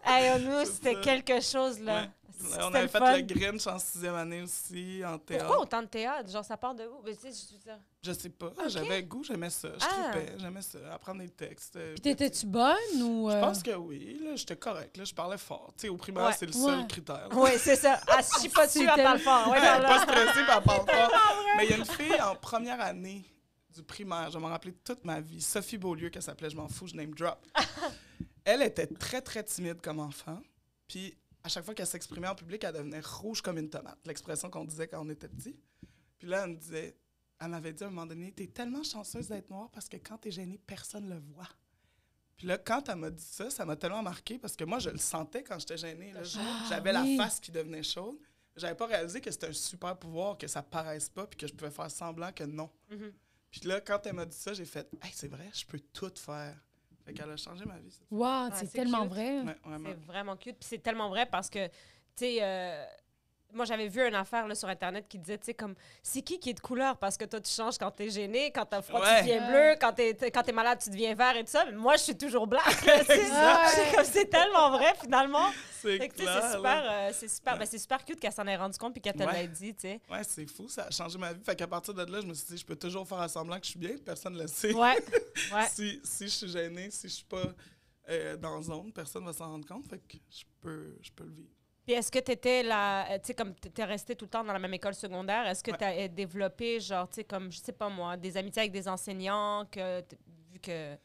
hey, nous, c'était ça. quelque chose, là. Ouais. C'était On avait le fait fun. le Grinch en 6e année aussi, en théâtre. Pourquoi autant de théâtre? Genre, ça part de où? Ben, tu sais, je veux dire... Je sais pas. J'avais le goût, j'aimais ça. Je trippais, j'aimais ça. Apprendre des textes. Puis t'étais-tu bonne ou... Je pense que oui. Là, j'étais correct. Là, je parlais fort. Tu sais, au primaire, c'est le seul critère. Oui, c'est ça. Elle se chie pas dessus, elle parle fort. Ouais, Elle n'est pas stressée, puis elle parle fort. Mais il y a une fille en première année du primaire, je vais m'en rappeler toute ma vie, Sophie Beaulieu, qu'elle s'appelait, je m'en fous, je name drop. Elle était très, très timide comme enfant. Puis à chaque fois qu'elle s'exprimait en public, elle devenait rouge comme une tomate. L'expression qu'on disait quand on était petit. Puis là, elle m'avait dit à un moment donné, « T'es tellement chanceuse d'être noire parce que quand t'es gênée, personne le voit. » Puis là, quand elle m'a dit ça, ça m'a tellement marqué parce que moi, je le sentais quand j'étais gênée. Là. J'avais la face qui devenait chaude. J'avais pas réalisé que c'était un super pouvoir, que ça paraisse pas, puis que je pouvais faire semblant que non. Mm-hmm. Puis là, quand elle m'a dit ça, j'ai fait « Hey, c'est vrai, je peux tout faire. » Fait qu'elle a changé ma vie. Wow, c'est tellement cute. vrai. Ouais, vraiment. C'est vraiment cute. Puis c'est tellement vrai parce que, tu sais, moi, j'avais vu une affaire là, sur Internet qui disait, tu sais, comme, c'est qui est de couleur? Parce que toi, tu changes quand t'es gêné, quand t'as froid, tu deviens bleu, quand t'es malade, tu deviens vert et tout ça. Mais moi, je suis toujours black. C'est tellement vrai, finalement. C'est Fait que, clair. c'est super. Ben, c'est super cute qu'elle s'en ait rendu compte puis qu'elle te l'ait dit, tu sais. Ouais, c'est fou, ça a changé ma vie. Fait qu'à partir de là, je me suis dit, je peux toujours faire semblant que je suis bien, personne ne le sait. Ouais. si je suis gênée, si je suis pas dans zone, personne ne va s'en rendre compte. Fait que je peux le vivre. Puis est-ce que tu étais là, tu sais, comme tu étais resté tout le temps dans la même école secondaire, est-ce que tu as développé, genre, tu sais, comme, je sais pas moi, des amitiés avec des enseignants, vu que...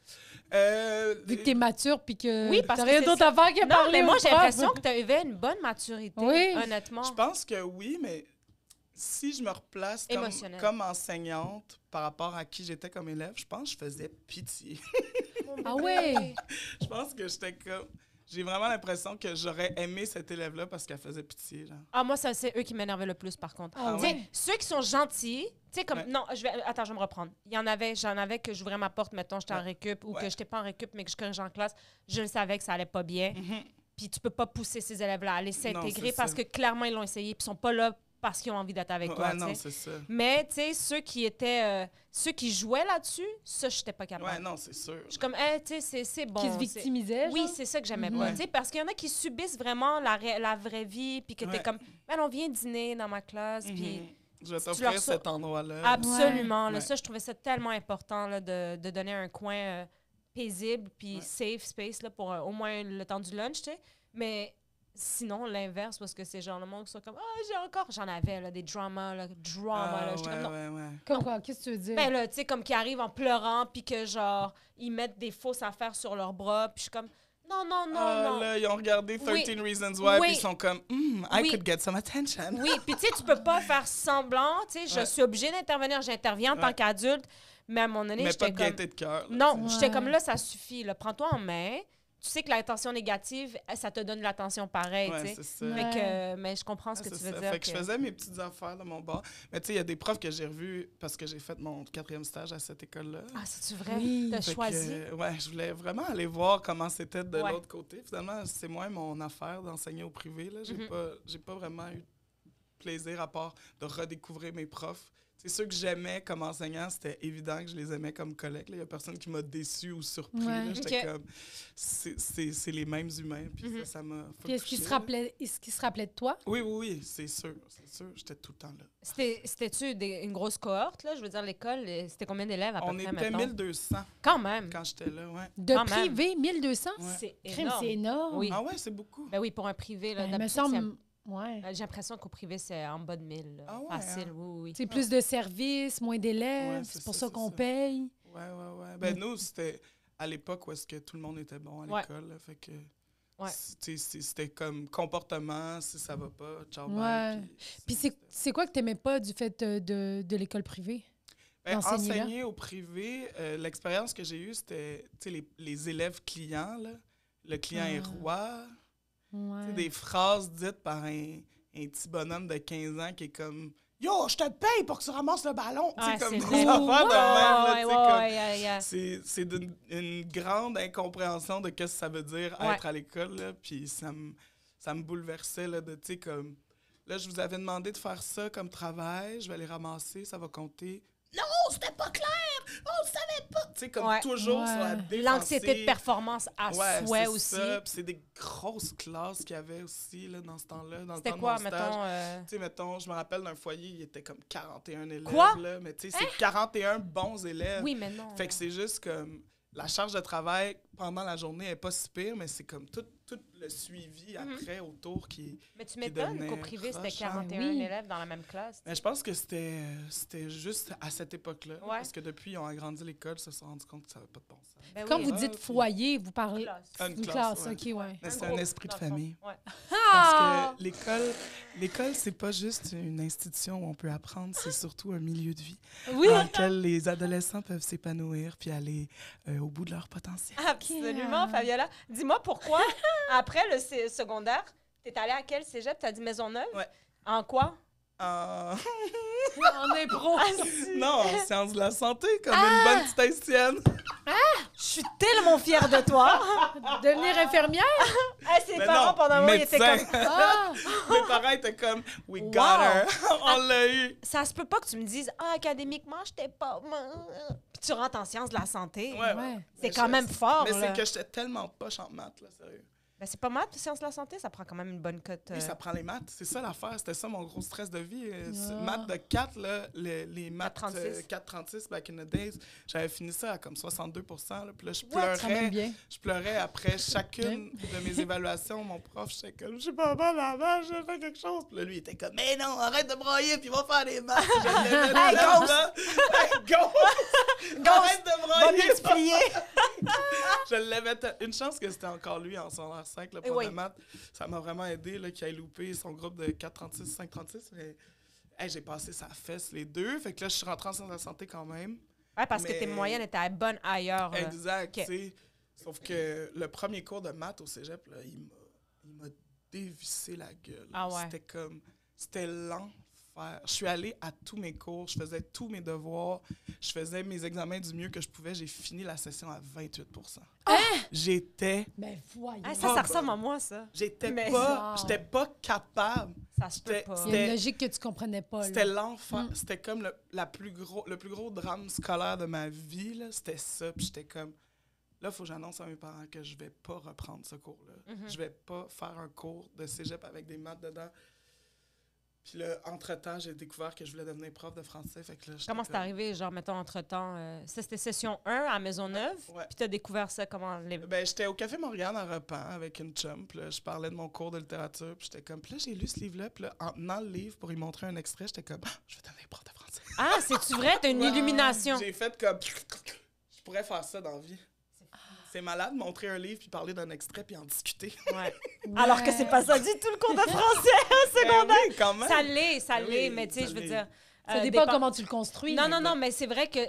Vu que t'es mature puis que oui, parce t'as que rien d'autre à faire que non, parler mais moi, aux j'ai profs. l'impression que tu avais une bonne maturité, Oui. honnêtement. Je pense que oui, mais si je me replace comme enseignante par rapport à qui j'étais comme élève, je pense que je faisais pitié. Ah ouais? Je pense que j'étais comme... J'ai vraiment l'impression que j'aurais aimé cet élève-là parce qu'elle faisait pitié. Genre. Ah, moi, ça, c'est eux qui m'énervaient le plus, par contre. Ah, ouais. Ceux qui sont gentils, tu sais, comme... Ouais. Non, attends, je vais me reprendre. J'en avais que j'ouvrais ma porte, mettons, j'étais en récup, ou que j'étais pas en récup, mais que je corrigeais en classe. Je le savais que ça allait pas bien. Puis tu peux pas pousser ces élèves-là à aller s'intégrer parce que clairement, ils l'ont essayé, puis ils sont pas là parce qu'ils ont envie d'être avec toi. Non, c'est ça. Mais, tu sais, ceux qui jouaient là-dessus, ça, je n'étais pas capable. Ouais, non, c'est sûr. Je suis comme, hey, tu sais, c'est bon. Qui se victimisaient, Oui, c'est ça que j'aimais pas. Tu sais, parce qu'il y en a qui subissent vraiment la vraie vie, puis que t'es comme, ben, on vient dîner dans ma classe, puis... Je vais t'offrir cet endroit-là. Absolument. Là, ça, je trouvais ça tellement important là, de donner un coin paisible, puis safe space là, pour au moins le temps du lunch, tu sais. Mais... Sinon, l'inverse, parce que c'est genre le monde qui sont comme « Ah, j'en avais, là, des dramas, là. J'étais comme « Non. » Comme quoi? Qu'est-ce que tu veux dire? Ben là, tu sais, comme qui arrivent en pleurant, puis que genre, ils mettent des fausses affaires sur leurs bras, puis je suis comme « Non. » Là, ils ont regardé 13 Reasons Why, puis ils sont comme I could get some attention. Oui, puis tu sais, tu peux pas faire semblant, tu sais, je suis obligée d'intervenir, j'interviens en tant qu'adulte, mais à un moment donné, j'étais comme... Mais pas de gaieté de cœur. Non, j'étais comme là, ça suffit, là, prends-toi en main. Tu sais que l'attention négative, ça te donne l'attention pareille, tu sais. C'est ça. Mais je comprends ce que tu veux dire. Fait que je faisais mes petites affaires de mon bord. Mais tu sais, il y a des profs que j'ai revus parce que j'ai fait mon 4e stage à cette école-là. Ah, c'est-tu vrai? Oui. T'as choisi? Ouais, je voulais vraiment aller voir comment c'était de l'autre côté. Finalement, c'est moins mon affaire d'enseigner au privé. Là. J'ai pas vraiment eu plaisir à part de redécouvrir mes profs. C'est ceux que j'aimais comme enseignant, c'était évident que je les aimais comme collègues. Il n'y a personne qui m'a déçu ou surpris. Ouais. Là. J'étais comme... C'est les mêmes humains. Puis ça m'a... Puis est-ce qu'il se rappelait de toi? Oui, c'est sûr. J'étais tout le temps là. C'était-tu une grosse cohorte, là? Je veux dire, l'école, c'était combien d'élèves à peu On près, était mettons? 1200 Quand même. quand j'étais là, ouais. De Quand privé, 1200? Ouais. C'est Crime, énorme. c'est énorme. Oui. Ah ouais, c'est beaucoup. Ben oui, pour un privé, là, Ben, me d'habitude, semble... Ouais. j'ai l'impression qu'au privé, c'est en bas de 1000. Là. Ah ouais, Facile, hein? oui. C'est plus de services, moins d'élèves, Ouais, c'est pour ça qu'on paye. Ouais. Ben nous, c'était à l'époque où est-ce que tout le monde était bon à l'école. Là, fait que c'était comme comportement, si ça va pas, ciao, bye. Puis c'est quoi que t'aimais pas du fait de l'école privée? Ben, d'enseigner là? enseigner au privé, l'expérience que j'ai eue, c'était les élèves clients. Là. Le client est roi. Ouais. Des phrases dites par un petit bonhomme de 15 ans qui est comme « Yo, je te paye pour que tu ramasses le ballon! Ah, comme des vrai. affaires de même. Là, Ouais. c'est d'une grande incompréhension de ce que ça veut dire être à l'école. Là, puis ça me bouleversait là, de, tu sais, comme... Là, je vous avais demandé de faire ça comme travail, je vais les ramasser, ça va compter. Non, c'était pas clair! On le savait pas! Tu sais, comme toujours sur la défensive. L'anxiété de performance à souhait aussi. Ça. Puis c'est des grosses classes qu'il y avait aussi là, dans ce temps-là. C'était quoi, mettons? Tu sais, mettons, je me rappelle d'un foyer, il était comme 41 élèves. Quoi? Là, mais tu sais, c'est 41 bons élèves. Oui, mais non. Fait que c'est juste comme... La charge de travail pendant la journée n'est pas si pire, mais c'est comme tout le suivi après, autour qui... Mais tu m'étonnes qu'au privé, c'était 41 élèves dans la même classe. Mais je pense que c'était juste à cette époque-là. Ouais. Parce que depuis, ils ont agrandi l'école, ils se sont rendus compte que ça n'avait pas de bon sens. Ben Comme oui. vous dites foyer, vous parlez Une d'une classe, classe, ouais. OK, ouais. Mais c'est groupe, un esprit de dans le fond. famille. Ouais. Parce que l'école, c'est pas juste une institution où on peut apprendre, c'est surtout un milieu de vie Oui! dans lequel les adolescents peuvent s'épanouir puis aller au bout de leur potentiel. Absolument, Fabiola. Dis-moi pourquoi, après le secondaire, t'es allée à quel cégep? T'as dit Maisonneuve? Ouais. En quoi? En impro. Non, en sciences de la santé, comme une bonne petite haïtienne. Je suis tellement fière de toi. Devenir infirmière? Ses Mais parents, non, pendant un moment, ils étaient médecin. comme... Ah! Mes parents étaient comme « We got Wow. her! » On l'a eu! Ça se peut pas que tu me dises « Ah, académiquement, j'étais pas... » Puis tu rentres en sciences de la santé. Ouais. C'est quand même fort, Mais là. c'est que j'étais tellement poche en maths, là, sérieux. Ben, c'est pas maths, sciences de la santé, ça prend quand même une bonne cote. Oui, ça prend les maths. C'est ça l'affaire. C'était ça mon gros stress de vie. Maths de 4, là, les maths 4,36. 4,36 back in the days, j'avais fini ça à comme 62 là. Puis là, je Quand même bien. pleurais après chacune de mes évaluations. Mon prof, j'étais comme, je suis pas bonne à maths, je fais quelque chose. Puis là, lui, il était comme, mais non, arrête de broyer, puis va faire des maths. Je le Hey, Ghost! Arrête de Va broyer! multiplier! Je l'avais... Une chance que c'était encore lui en secondaire 5, le prof de maths. Ça m'a vraiment aidé là, qu'il ait loupé son groupe de 4,36, 5,36. Mais j'ai passé sa fesse les deux. Fait que là, je suis rentrée en sciences de la santé quand même. Ouais, parce que tes moyennes étaient bonnes ailleurs. Là. Exact, Ok. tu sais. Sauf que le premier cours de maths au cégep, là, il m'a dévissé la gueule. Ah ouais. C'était l'enfer. Je suis allée à tous mes cours, je faisais tous mes devoirs, je faisais mes examens du mieux que je pouvais. J'ai fini la session à 28 J'étais... Ben voyons. Ah, ça ressemble à moi, ça. J'étais Mais- j'étais pas capable. Ça se peut pas. Il y a une logique que tu comprenais pas. C'était Là. l'enfer. C'était comme le plus gros drame scolaire de ma vie. Là. C'était ça. Puis j'étais comme, là, il faut que j'annonce à mes parents que je vais pas reprendre ce cours-là. Je vais pas faire un cours de cégep avec des maths dedans. Puis là, entre-temps, j'ai découvert que je voulais devenir prof de français. Fait que là, Comment c'est arrivé, genre, mettons, entre-temps? Ça, c'était session 1 à Maisonneuve. Ouais. Puis t'as découvert ça, comment... Ben, j'étais au Café Montréal en repas avec une chum. Puis là, je parlais de mon cours de littérature. Puis j'étais comme, puis là, j'ai lu ce livre-là. Puis là, en tenant le livre pour lui montrer un extrait, j'étais comme, je vais devenir prof de français. Ah, c'est-tu vrai? T'as une illumination. J'ai fait comme, je pourrais faire ça dans la vie. C'est malade, montrer un livre, puis parler d'un extrait, puis en discuter. Ouais. Alors que c'est pas ça du tout, le cours de français au secondaire. Ben oui, quand même. Ça l'est, Oui, mais tu sais, ça je veux l'est. dire... Ça dépend comment tu le construis. Non, mais c'est vrai que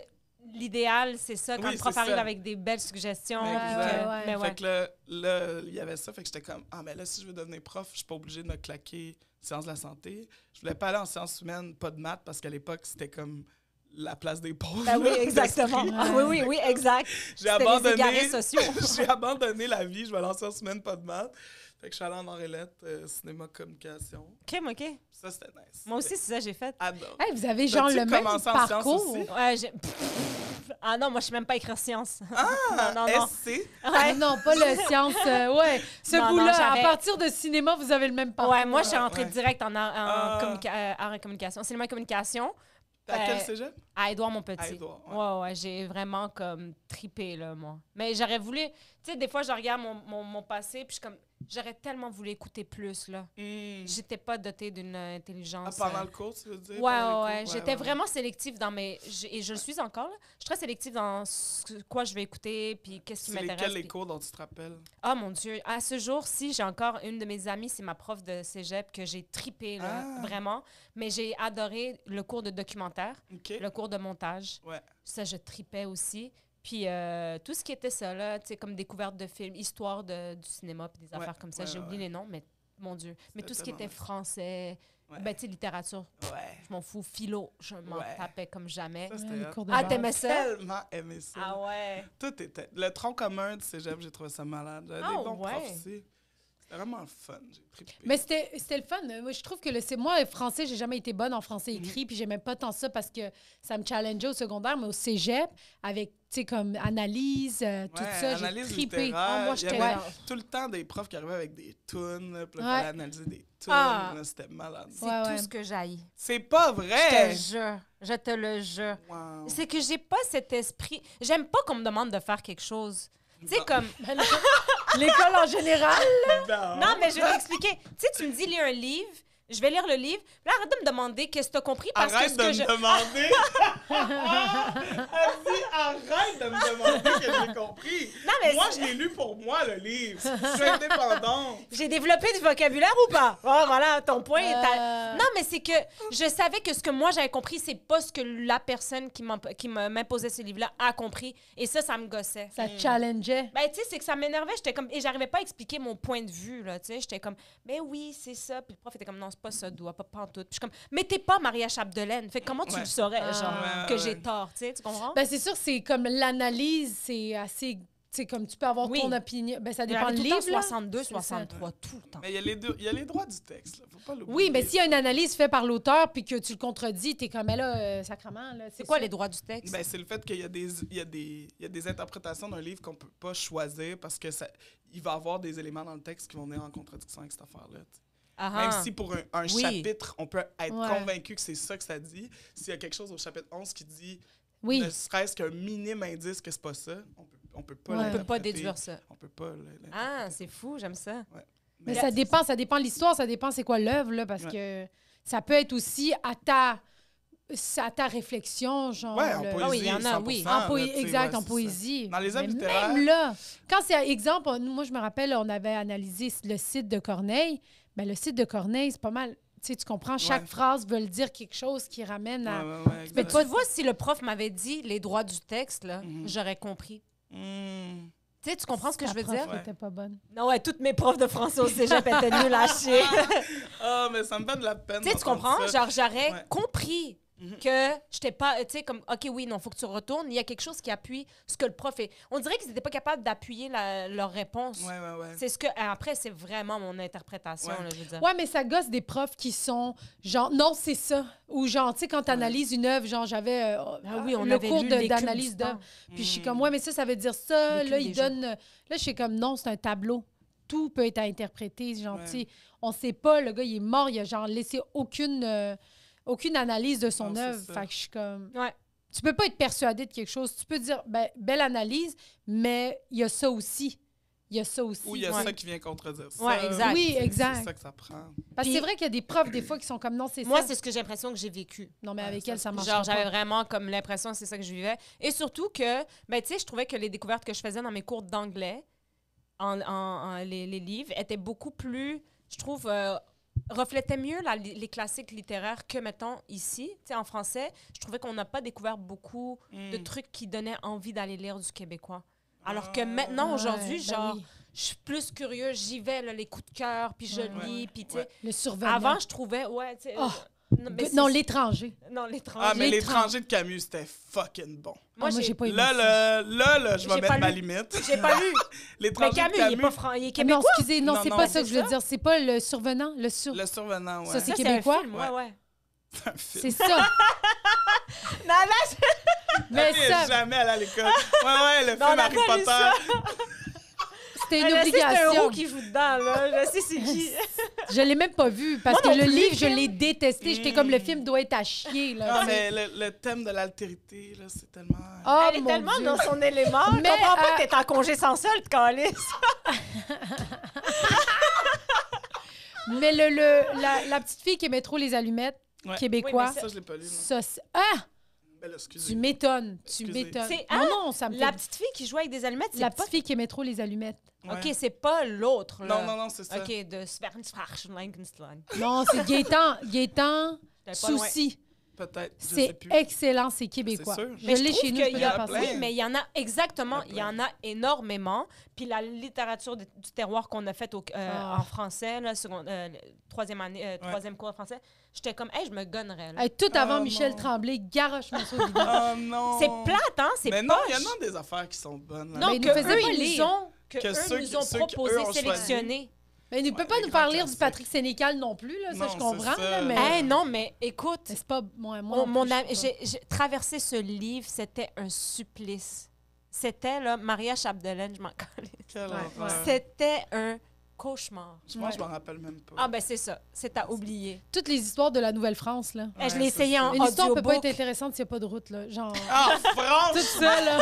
l'idéal, c'est ça, quand Oui, le prof c'est arrive ça. avec des belles suggestions. Ouais, puis ouais, que- ouais. mais ouais. Fait que là, il y avait ça, fait que j'étais comme, mais là, si je veux devenir prof, je suis pas obligée de me claquer sciences de la santé. Je voulais pas aller en sciences humaines, pas de maths, parce qu'à l'époque, c'était comme la place des pauvres. Ben oui, là, exactement. d'esprit. Ah, oui, exact. J'ai C'était les égarés abandonné, sociaux. j'ai abandonné la vie, je vais aller en sciences humaines, pas de maths. Fait que je suis allée en Orélette, cinéma communication. OK, moi, OK. Ça, c'était nice. Moi aussi, c'est ça que j'ai fait. Adore. Hey, vous avez genre T'as-tu le même commencé en sciences parcours. aussi? Ouais, ah non, moi, je sais même pas écrire science. Ah, non. SC? Ouais. Non, pas le science. Ouais, ce Non, bout-là, j'avais- à partir de cinéma, vous avez le même parcours. Ouais, moi, je suis rentrée Ouais. direct en Ah. art et communication. Cinéma et communication. T'as quel cégep? À Édouard-Montpetit. À Édouard, ouais, j'ai vraiment comme tripé, là, moi. Mais j'aurais voulu... Tu sais, des fois, je regarde mon passé, puis je suis comme... J'aurais tellement voulu écouter plus, là. J'étais pas dotée d'une intelligence... Pendant le cours, tu veux dire? Ouais, pendant les ouais. cours? J'étais vraiment sélective dans mes... Et je le suis encore, là. Je suis très sélective dans quoi je vais écouter, puis qu'est-ce qui C'est m'intéresse. lesquels les puis- cours dont tu te rappelles? Ah, mon Dieu. À ce jour-ci, j'ai encore une de mes amies, c'est ma prof de cégep, que j'ai tripé, là, vraiment. Mais j'ai adoré le cours de documentaire, OK. le cours de montage. Ouais. Ça, je tripais aussi. Puis tout ce qui était ça, là, tu sais, comme découverte de films, histoire du cinéma, puis des Ouais, affaires comme ça. ouais, J'ai oublié ouais. les noms, mais mon Dieu. Mais C'était tout ce qui était tellement français, Ouais. ben, tu sais, littérature, Ouais. je m'en fous. Philo, je m'en Ouais. tapais comme jamais. Ça, Ouais, c'était les hot. cours de Ah, base. t'aimais ça? Tellement aimé ça. Ah ouais. Tout était... Le tronc commun du cégep, j'ai trouvé ça malade. J'avais Ah, des bons ouais. profs aussi. C'était vraiment le fun. J'ai trippé. Mais c'était le fun. Moi, je trouve que moi, français, j'ai jamais été bonne en français écrit, puis j'aimais pas tant ça parce que ça me challengeait au secondaire, mais au cégep, avec, tu sais, comme analyse, tout Ouais, ça, j'ai analyse trippé. littéraire. Ah, moi, Il y j'étais avait là. tout le temps des profs qui arrivaient avec des tunes, là, puis là, Ouais. fallait analyser des tunes. Ah. là, c'était malade. C'est Ouais, tout ouais. ce que j'haïs. C'est pas Je te vrai! jure. Je te le jure. Wow. C'est que j'ai pas cet esprit. J'aime pas qu'on me demande de faire quelque chose. Tu sais, comme. L'école en général. Non, mais je vais t'expliquer. Tu sais, tu me dis, lis un livre. Je vais lire le livre. Puis là, arrête de me demander qu'est-ce que tu as compris parce Arrête que ce de que me je. demander! Elle dit arrête de me demander que j'ai compris! Non, mais Moi, je l'ai lu pour moi, le livre. Je suis indépendante. J'ai développé du vocabulaire ou pas? Oh, voilà, ton point est Euh. Non, mais c'est que je savais que ce que moi j'avais compris, c'est pas ce que la personne qui m'imposait ce livre-là a compris. Et ça me gossait. Ça te challengeait. Ben, tu sais, c'est que ça m'énervait. J'étais comme. Et j'arrivais pas à expliquer mon point de vue, là. Tu sais, j'étais comme, mais oui, c'est ça. Puis le prof était comme, non, c'est pas ça, doigt, pas pantoute. Puis je suis comme, mais t'es pas Maria Chapdelaine. Fait que comment tu Ouais. le saurais, Ah. genre, Ouais, que ouais. j'ai tort, tu sais, tu comprends? Ben, c'est sûr, c'est comme l'analyse, c'est assez. Tu sais, comme tu peux avoir Oui. ton opinion. Ben, ça dépend J'avais du tout le temps livre. là. 62, C'est ça. 63, tout le temps. Mais il y a les droits du texte, là. Faut pas l'oublier. Oui, mais s'il y a une analyse faite par l'auteur puis que tu le contredis, t'es comme, mais là, sacrément. Là, C'est quoi ça. les droits du texte? Ben, c'est le fait qu'il y a des interprétations d'un livre qu'on peut pas choisir parce que il va y avoir des éléments dans le texte qui vont venir en contradiction avec cette affaire-là. tu sais. Ah, Même ah. si pour un Oui. chapitre, on peut être Ouais. convaincu que c'est ça que ça dit, s'il y a quelque chose au chapitre 11 qui dit Oui. ne serait-ce qu'un minime indice que c'est pas ça, on peut pas Ouais. On peut pas l'interpréter. déduire ça. On peut pas Ah, c'est fou, j'aime ça. Mais ça dépend de l'histoire, ça dépend c'est quoi l'œuvre, là, parce que ça peut être aussi à ta réflexion, genre. Ouais, en le- poésie, Ah oui, il y en a, 100%, oui. là, En tu sais, exact, ouais, en c'est ça. poésie. Dans les œuvres Mais littéraires- même là, quand c'est exemple, moi, je me rappelle, on avait analysé le site de Corneille. Ben, le site de Corneille, c'est pas mal. Tu sais, tu comprends, chaque Ouais. phrase veut dire quelque chose qui ramène à. Ouais, Mais exact. tu vois, si le prof m'avait dit les droits du texte, là, Mhm. j'aurais compris. Hmm. Tu sais, tu comprends ce que Ta je veux prof dire? Ouais. était pas bonne. Non, ouais, toutes mes profs de français au cégep étaient nuls à chier. Ah, mais ça me fait de la peine. Tu sais, tu d'entendre comprends? ça. Genre, j'aurais Ouais. compris Mhm. que j'étais pas, tu sais, comme, OK, oui, non, faut que tu retournes. Il y a quelque chose qui appuie ce que le prof est. On dirait qu'ils n'étaient pas capables d'appuyer leur réponse. Ouais. C'est ce que. Après, c'est vraiment mon interprétation, Ouais. là, je veux dire. Ouais, mais ça gosse des profs qui sont genre, non, c'est ça. Ou genre, tu sais, quand tu analyses une œuvre, genre, j'avais oui, on le avait cours lu L'écume d'analyse du d'œuvre. temps. Puis je suis Hmm. comme, ouais, mais ça veut dire ça. L'écume Là, des il donne. Là, je suis comme, non, c'est un tableau. Tout peut être interprété. Genre, Ouais. tu sais, on sait pas, le gars, il est mort, il a genre laissé aucune analyse de son Non, c'est œuvre. ça. Fait que je suis comme. Ouais. Tu peux pas être persuadé de quelque chose. Tu peux dire, ben, belle analyse, mais il y a ça aussi. Il y a ça aussi. Ou il y a Ouais. ça qui vient contredire ça. Ouais, exact. Oui, C'est exact. ça que ça prend. Parce que Puis- c'est vrai qu'il y a des profs, des fois, qui sont comme, non, c'est Moi, ça. c'est ce que j'ai l'impression que j'ai vécu. Non, mais Ouais, avec ça elle, ça marche Genre, pas. j'avais vraiment comme l'impression que c'est ça que je vivais. Et surtout que, ben, tu sais, je trouvais que les découvertes que je faisais dans mes cours d'anglais, les livres, étaient beaucoup plus, je trouve, reflétaient mieux les classiques littéraires que, mettons, ici. Tu sais, en français, je trouvais qu'on n'a pas découvert beaucoup de trucs qui donnaient envie d'aller lire du québécois. Alors que maintenant, Ouais, aujourd'hui, ben genre, oui. je suis plus curieuse, j'y vais, là, les coups de cœur, puis je Ouais. lis, puis tu sais... Ouais. Le surveillant. Avant, je trouvais, ouais, tu sais... Oh, Non, l'étranger. Non, l'étranger. Ah, mais l'étranger de Camus, c'était fucking bon. Moi, j'ai pas aimé Là, ça. je vais J'ai mettre pas ma lu. limite. J'ai pas lu. Mais L'étranger Camus, de il est Camus. pas franc, il est Non, québécois. excusez, non, c'est Non, pas non, ça que je veux ça. dire. C'est pas le survenant, Le survenant, ouais. Ça, c'est Ça, québécois? un film, ouais. C'est un film. C'est ça. Non, là, Mais Elle est ça, jamais allée à l'école. Ouais, le Non, film on a Harry pas lu Potter. ça. c'était une je sais, c'est un obligation. roux qui joue dedans, là. Je sais c'est qui. Je l'ai même pas vu parce Moi que non le plus, livre, je film. l'ai détesté. J'étais comme, le film doit être à chier, là. Non, tu sais. mais le thème de l'altérité, là, c'est tellement... Oh, Elle est mon tellement Dieu. dans son élément. Je Mais, comprends pas que t'es en congé sans solde, Calice. Mais la petite fille qui aimait trop les allumettes, Ouais. québécois, Oui, mais Ça, je l'ai pas lu, non. ça, ah! Ben là, excusez. Tu m'étonnes. Tu Excusez. m'étonnes. C'est- Non, hein? non, ça me La fait... petite fille qui joue avec des allumettes, c'est La pas... petite fille qui aimait trop les allumettes. Ouais. OK, c'est pas l'autre, là. Non, c'est ça. OK, de Svernsfarschlangenstein. Non, c'est Gaétan J'étais pas loin. Souci. Peut-être, je sais C'est plus. excellent, c'est québécois. C'est sûr. Je Mais je l'ai trouve chez nous, je qu'il peux y a te passer. plein. Oui, mais il y en a exactement, Il y a il y en a énormément. Puis la littérature du terroir qu'on a faite en français, là, troisième année, troisième cours de français, j'étais comme, hey, je me gonnerais. Là. Hey, tout avant Oh, Michel non. Tremblay, garoche-moi ça au vidéo. Oh non! C'est plate, hein? C'est Mais non, il y poche. en a des affaires qui sont bonnes. Là. Non, Mais ils que nous faisaient eux, pas ils lire. nous ont, Que eux ceux nous qui- ont ceux qu'eux proposé, ont choisi. sélectionné. Mais il ne peut Ouais, pas les nous grands faire lire du classiques. Patrick Sénécal non plus, là, ça, Non, je c'est comprends. ça. Là, mais Hey, non, mais écoute, mais c'est pas... Moi mon non plus, ami, je sais j'ai traversé ce livre, c'était un supplice. C'était, là, Maria Chapdelaine, je m'en connais. Quelle Ouais, horreur. ouais. C'était un cauchemar. Je pense que je m'en rappelle même pas. Ah, ben c'est ça. C'est à oublier. pas. Toutes les histoires de la Nouvelle-France, là. Eh, je Ouais, l'ai c'est essayé ça. en Une histoire peut pas être audiobook. intéressante s'il n'y a pas de route, là. Genre... Ah, France! Tout ça, là.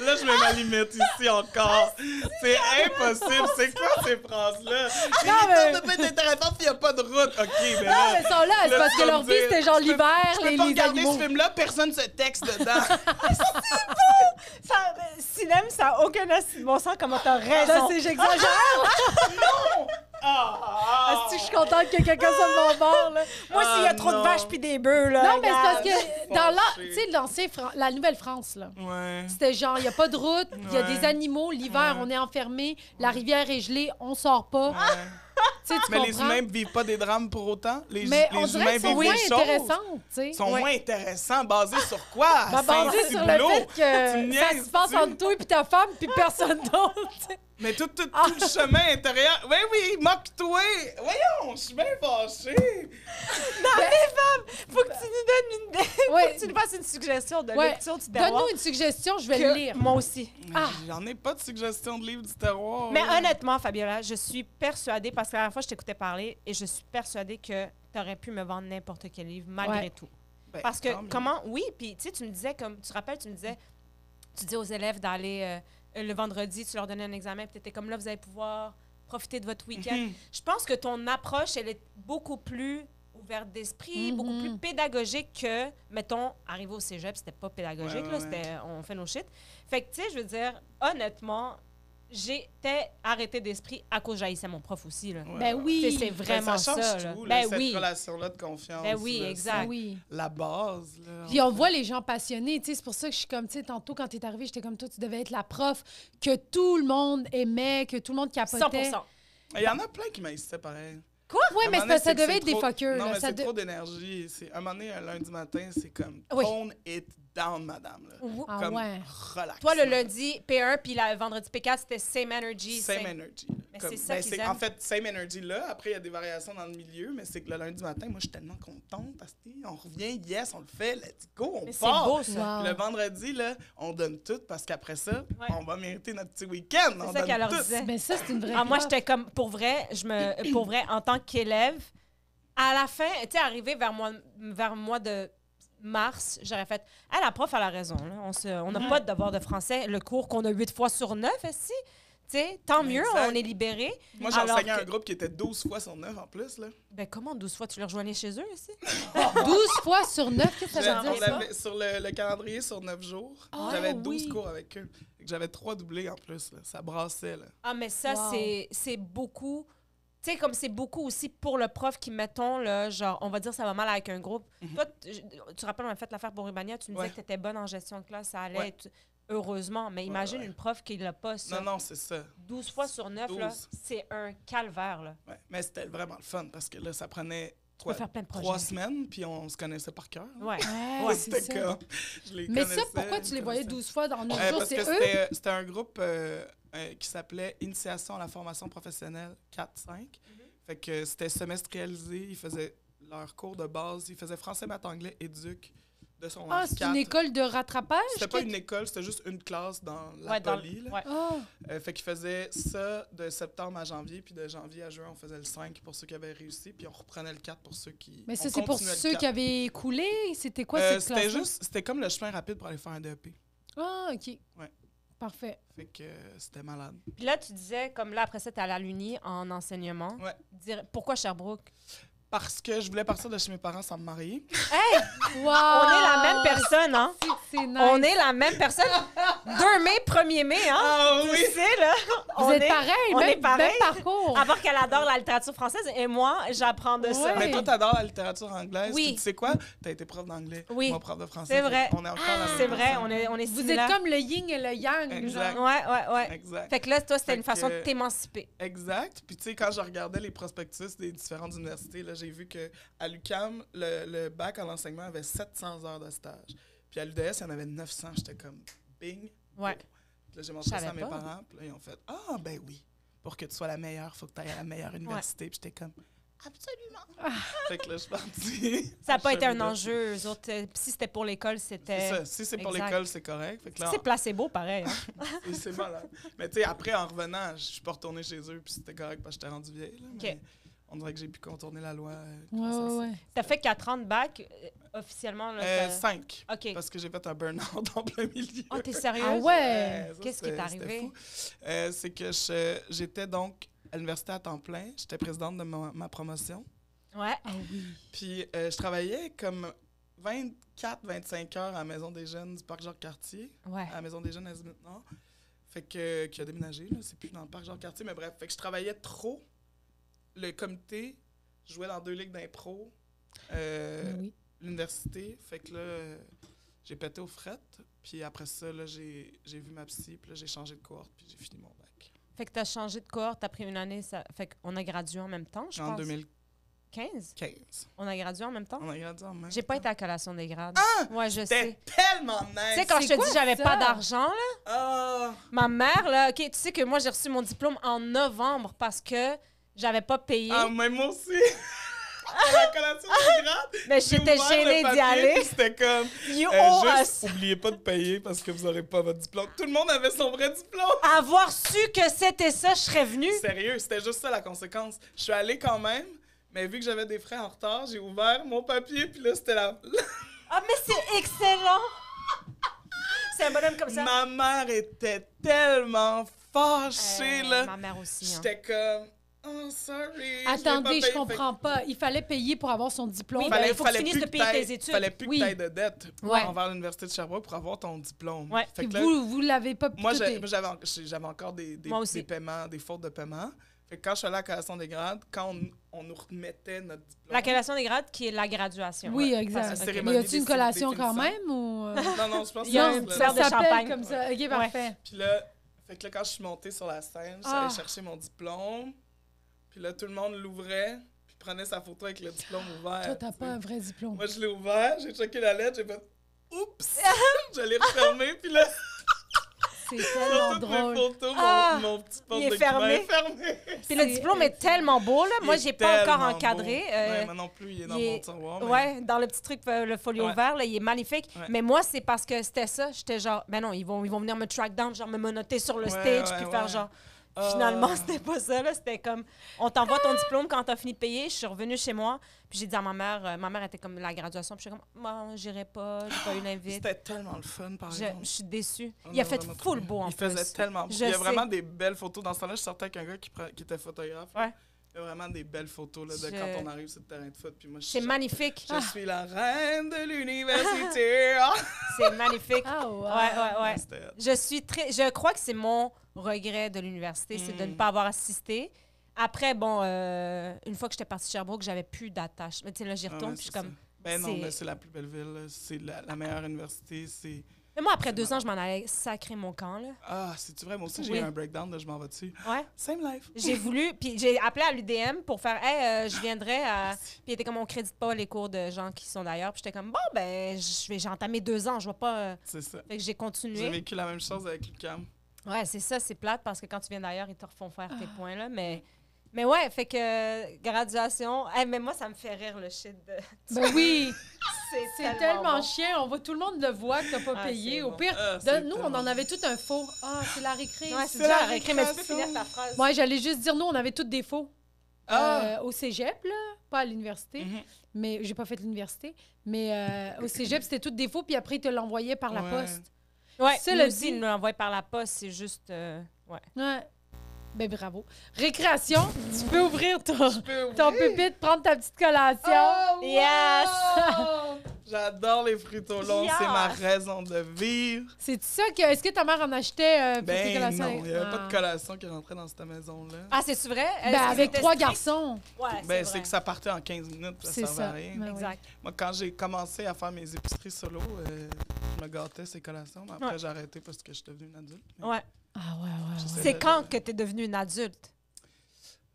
Là, je mets ma limite ici encore. C'est impossible. C'est quoi ces phrases-là? Non, mais- Ça ne peut pas être intéressant s'il n'y a pas de route. OK, mais Non, là... mais ils sont là, c'est là, parce tu que vas leur me vie, dire, c'était genre je peux- l'hiver, Je peux les pas regarder animaux. ce film-là, personne ne se texte dedans. Cinéma, ça n'a aucun bon sens comment t'as Ça, raison. c'est j'exagère. Ah! Est-ce que je suis contente que quelqu'un soit de mon bord, là? Moi, s'il y a Ah, trop de non. vaches puis des bœufs, là. Non, mais c'est parce regarde. que dans Fâché. tu sais, la Nouvelle-France, là, Ouais. c'était genre, il n'y a pas de route, il y a Ouais. des animaux, l'hiver, Ouais. on est enfermé, la rivière est gelée, on sort pas. Ouais. Tu sais, tu Mais les comprends? humains ne vivent pas des drames pour autant. Les Mais les on dirait humains qu'ils sont vivent moins des choses. intéressants, tu sais. Ils sont Ouais. moins intéressants. Basés sur quoi? Ben, basé sur le Saint-Ciboulot? fait Tu que ça niaises, se passe tu? entre toi et ta femme, puis personne d'autre. tu sais. Mais tout le chemin intérieur... Oui, moque-toi! Voyons, je suis bien fâchée. Faut que tu nous donnes une idée. Ouais. Faut que tu nous fasses une suggestion de Ouais. lecture du terroir. Donne-nous une suggestion, je vais que- le lire. Moi aussi. Mais Ah. J'en ai pas de suggestion de livre du terroir. Mais là. honnêtement, Fabiola, je suis persuadée, parce que la dernière fois, je t'écoutais parler, et je suis persuadée que tu aurais pu me vendre n'importe quel livre, malgré Ouais. tout. Ben, Parce que, tant mieux. oui, puis tu sais, tu me disais, comme, tu te rappelles, tu me disais, tu dis aux élèves d'aller le vendredi, tu leur donnais un examen, puis tu étais comme là, vous allez pouvoir profiter de votre week-end. Mhm. Je pense que ton approche, elle est beaucoup plus ouverte d'esprit, Mhm. beaucoup plus pédagogique que, mettons, arriver au cégep, c'était pas pédagogique, Ouais, là, ouais. c'était on fait nos shit. Fait que, tu sais, je veux dire, honnêtement, j'étais arrêtée d'esprit à cause j'haïssais mon prof aussi, là. Ouais, Ben ouais. oui. Tu sais, c'est Ben, vraiment ça change ça, là. tout, Ben cette oui. relation-là de confiance. Ben oui, là, exact. Oui. c'est la base. Là, Puis on voit les gens passionnés, tu sais, c'est pour ça que je suis comme, tu sais, tantôt quand t'es arrivé, j'étais comme toi, tu devais être la prof que tout le monde aimait, que tout le monde capotait. 100%. Il y en a plein qui m'haïssaient pareil. Oui, À un mais moment c'est donné, parce que ça c'est que devait c'est être des trop- fuckers. Non, là, mais ça c'est de- trop d'énergie. Un moment donné, un lundi matin, c'est comme Oui. tone it down, madame. Là. Ah Comme ouais. relax. Toi, le lundi P1, puis le vendredi P4, c'était same energy. Same energy. Mais Comme- c'est ça qu'ils aiment. En fait, same energy là. Après, il y a des variations dans le milieu, mais c'est que le lundi matin, moi, je suis tellement contente. Parce que on revient, yes, on le fait, let's go, on Mais c'est part. beau, ça. Wow. Puis le vendredi, là, on donne tout parce qu'après ça, Ouais. on va mériter notre petit week-end. C'est On ça donne qu'elle leur tout. disait. Ben ça, c'est une vraie Ah, moi, prof. j'étais comme, pour vrai, en tant qu'élève, à la fin, tu sais, arrivé vers mois de mars, j'aurais fait, ah, la prof, elle a raison. Là. On n'a pas de devoir de français. Le cours qu'on a 8 fois sur 9, ici. Tu sais, tant mieux, Exact. on est libérés. Moi, Alors j'enseignais que- un groupe qui était 12 fois sur 9 en plus. Là. Ben, comment 12 fois tu les rejoignais chez eux, ici? 12 fois sur 9, qu'est-ce que ça veut On dire, ça? avait- sur le calendrier, sur 9 jours, Ah, j'avais 12 oui. cours avec eux. Fait que j'avais 3 doublés en plus. Là. Ça brassait. Là. Ah, mais ça, Wow. c'est beaucoup. Tu sais, comme c'est beaucoup aussi pour le prof qui, mettons, là, genre, on va dire ça va mal avec un groupe. Toi, tu te rappelles, on a fait l'affaire pour Urbania, tu me disais Ouais. que tu étais bonne en gestion de classe, ça allait Ouais. être heureusement. Mais imagine ouais. une prof qui l'a pas, ça. Non, c'est ça. 12 fois sur 9, là, 12. c'est un calvaire, là. Ouais. Mais c'était vraiment le fun parce que là, ça prenait Tu peux faire plein de projets. 3 semaines, puis on se connaissait par cœur. Ouais. Ouais, C'était c'est ça. comme... Je les Mais ça, connaissais, pourquoi tu les voyais 12 fois dans 9 jours? Parce C'est que eux? c'était un groupe qui s'appelait Initiation à la formation professionnelle 4-5. Fait que c'était semestrialisé. Ils faisaient leur cours de base. Ils faisaient français, maths, anglais, éduc de son Ah, c'est une école de rattrapage? C'était pas une école, c'était juste une classe dans la Ouais, poly. là. ouais. Ah, Fait qu'ils faisaient ça de septembre à janvier, puis de janvier à juin, on faisait le 5 pour ceux qui avaient réussi, puis on reprenait le 4 pour ceux qui... mais ça, on c'est pour continuait le ceux 4. qui avaient coulé? C'était quoi cette C'était classe-là? juste... C'était comme le chemin rapide pour aller faire un DEP. Ah, OK. Ouais. Parfait. Fait que c'était malade. Puis là, tu disais, comme là, après ça, tu es allé à l'Uni en enseignement. Ouais. Pourquoi Sherbrooke? Parce que je voulais partir de chez mes parents sans me marier. Hey! Wow! On est la même personne, hein? C'est nice. On est la même personne. 2 mai, 1er mai, hein? Ah Tu oui! sais, là. Vous êtes pareil, on même, est pareil. même parcours. À part qu'elle adore la littérature française et moi, j'apprends de ça. Ouais. Mais toi, t'adores la littérature anglaise. Oui. Puis tu sais quoi? T'as été prof d'anglais. Oui. Moi, prof de français. C'est vrai. On est encore la même C'est vrai, personne. on est Vous similaires. êtes comme le yin et le yang. Exact. genre. Ouais. Exact. Fait que là, toi, c'était Fait une façon que- de t'émanciper. Exact. Puis tu sais, quand je regardais les prospectus des différentes universités, là, j'ai vu qu'à l'UQAM, le bac en enseignement avait 700 heures de stage. Puis à l'UDS, il y en avait 900. J'étais comme, bing. Ouais. Puis là, j'ai montré Je ça à savais mes pas. parents. Puis là, ils ont fait, ah, ben oui. Pour que tu sois la meilleure, il faut que tu ailles à la meilleure université. Puis j'étais comme, absolument. Fait que là, je suis partie. Ça n'a pas été un Chemin de- enjeu. Eux autres, si c'était pour l'école, c'était... C'est ça. Si c'est pour Exact. l'école, c'est correct. Fait que là, C'est placebo, pareil. Hein? c'est malade. Mais tu sais, après, en revenant, je suis pas retournée chez eux, puis c'était correct parce que j'étais rendue vieille. Là, mais on dirait que j'ai pu contourner la loi. grâce à ça. Ouais. T'as fait 4 ans de bac, officiellement. Là, t'as- 5. OK. Parce que j'ai fait un burn-out en plein milieu. Oh, t'es sérieuse? Ah ouais? Ça, Qu'est-ce qui est c'était arrivé? fou. C'est que j'étais donc à l'université à temps plein. J'étais présidente de ma promotion. Ouais. Ah oui. Puis je travaillais comme 24-25 heures à la Maison des Jeunes du Parc Jacques-Cartier. Ouais. À la Maison des Jeunes à Zimit-Nord. Fait que, qui a déménagé, là. C'est plus dans le Parc Jacques-Cartier, mais bref. Fait que je travaillais trop. Le comité jouait dans 2 ligues d'impro. Oui. L'université. Fait que là, j'ai pété aux frettes. Puis après ça, là, j'ai vu ma psy. Puis là, j'ai changé de cohorte. Puis j'ai fini mon bac. Fait que t'as changé de cohorte, t'as pris une année. Fait qu'on a gradué en même temps, je En pense. 2015. 15? On a gradué en même temps? On a gradué en même J'ai pas temps. été à collation des grades. Ah! Ouais, je C'était sais. tellement Tu nice! sais, quand je C'est te quoi dis j'avais ça? pas d'argent, là, Ah! ma mère, là, OK, tu sais que moi, j'ai reçu mon diplôme en novembre parce que j'avais pas payé. Ah, mais moi aussi! À la collation des grades! mais j'ai j'étais ouvert le gênée d'y papier, aller. puis c'était comme... You owe juste, us. oubliez pas de payer parce que vous aurez pas votre diplôme. Tout le monde avait son vrai diplôme! Avoir su que c'était ça, je serais venue. Sérieux, c'était juste ça la conséquence. Je suis allée quand même, mais vu que j'avais des frais en retard, j'ai ouvert mon papier, puis là, c'était la... Ah, mais c'est excellent! C'est un bonhomme comme ça. Ma mère était tellement fâchée, là. Ma mère aussi. Hein. J'étais comme... Oh, sorry. Attendez, je je comprends pas. Il fallait payer pour avoir son diplôme. Oui, Fallait, il faut que tu fallait finisses plus de payer t'aies- tes études. Fallait plus Oui. que tu aies de dette Ouais. envers l'Université de Sherbrooke pour avoir ton diplôme. Ouais. Fait que Puis là, vous l'avez pas moi, tout j'avais est- j'avais encore des Moi aussi. des paiements, des fautes de paiement. Fait que quand je suis allée à la collation des grades, quand on nous remettait notre diplôme... La collation des grades qui est la graduation. Oui, Ouais. exact. Parce- La ok. cérémonie Mais y a-tu une des collation quand définissants. même ou Non, je pense Il y a que un c'est- verre de ça s'appelle champagne. comme ça. OK, parfait. Puis là, fait que là, quand je suis montée sur la scène, je suis Ah. allée chercher mon diplôme. Puis là, tout le monde l'ouvrait, puis prenait sa photo avec le diplôme ouvert. Toi, t'as tu pas sais. un vrai diplôme. Moi, je l'ai ouvert, j'ai checké la lettre, j'ai fait oups! Je l'ai refermé, puis là, C'est sur tellement toutes mes drôle. photos, Ah, mon petit il est porte-document fermé. est fermé. Puis le diplôme est tellement beau, là. Moi, j'ai pas encore encadré. Ouais, moi non plus, il est dans il mon est- tiroir. Mais... Ouais, dans le petit truc, le folio Ouais. vert, là, il est magnifique. Ouais. Mais moi, c'est parce que c'était ça. J'étais genre, ben non, ils vont venir me track down, genre me monoter sur le Ouais, stage, ouais, puis faire ouais. genre. Ah. Finalement, c'était pas ça, là. C'était comme, on t'envoie ton diplôme quand t'as fini de payer. Je suis revenue chez moi, puis j'ai dit à ma mère était comme la graduation, puis je suis comme, bon, j'irai pas, j'ai pas eu l'invite. C'était tellement le fun, par Je exemple. suis déçue. On Il a a fait vraiment full trippé. beau en Il plus. faisait tellement beau. Je Il y a sais. vraiment des belles photos. Dans ce temps-là, je sortais avec un gars qui était photographe. Ouais. Il y a vraiment des belles photos là, de Je- quand on arrive sur le terrain de foot. Puis moi, je suis C'est genre, magnifique. Je suis la reine de l'université. Ah! C'est magnifique. Ah ouais. Ouais. C'était- Je crois que c'est mon regret de l'université, c'est de ne pas avoir assisté. Après, bon, une fois que j'étais partie de Sherbrooke, j'avais plus d'attache. Mais tu sais, là, j'y Ah retourne, ouais, puis je suis c'est comme... ça. Ben non, c'est- mais c'est la plus belle ville. là. C'est la meilleure université. C'est Mais moi, après 2 ans, je m'en allais sacrer mon camp, là. Ah, c'est-tu vrai? Moi aussi, j'ai eu un breakdown, là, je m'en vais dessus. Ouais. Same life. J'ai voulu, puis j'ai appelé à l'UDM pour faire, hey, je viendrais à. Puis il était comme, on crédite pas les cours de gens qui sont d'ailleurs. Puis j'étais comme, bon, ben, j'ai entamé 2 ans, je vais pas. C'est ça. Fait que j'ai continué. J'ai vécu la même chose avec l'UQAM. Ouais, c'est ça, c'est plate parce que quand tu viens d'ailleurs, ils te refont faire tes points, là. Mais ouais, fait que graduation. Hey, mais moi, ça me fait rire le shit de. Ben oui! C'est tellement bon. chien. On voit, tout le monde le voit que t'as pas Ah, payé. c'est Au bon. pire, nous, on en avait tout un faux. Ah, c'est la récré. Ouais, c'est C'est ça, la récré, mais tu peux récréation. finir ta phrase. Moi, j'allais juste dire, nous, on avait tous des faux. Ah! Au cégep, là, pas à l'université. Mhm. Mais j'ai pas fait l'université. Mais au cégep, c'était tous des faux. Puis après, ils te l'envoyaient par la Ouais. poste. Ouais, Ça, nous le aussi, dit- ils nous l'envoient par la poste, c'est juste. Ouais. Ouais. Ben bravo. Récréation, tu peux ouvrir ton pupitre, prendre ta petite collation. Oh, wow! Yes! J'adore les fruits au long, Yes! c'est ma raison de vivre. C'est ça que. Est-ce que ta mère en achetait pour tes Ben collations? non, il n'y avait pas Ah. de collation qui rentrait dans cette maison-là. Ah, c'est vrai? Ben, avec 3 garçons. Ouais, Ben, c'est c'est que ça partait en 15 minutes, puis ça C'est servait à ça. rien. Ben oui. Exact. Moi, quand j'ai commencé à faire mes épiceries solo, je me gâtais ces collations, mais après, Ouais. j'ai arrêté parce que je suis devenue une adulte. Mais Ouais. Ah ouais, ouais. j'essaie C'est de- quand que t'es devenue une adulte?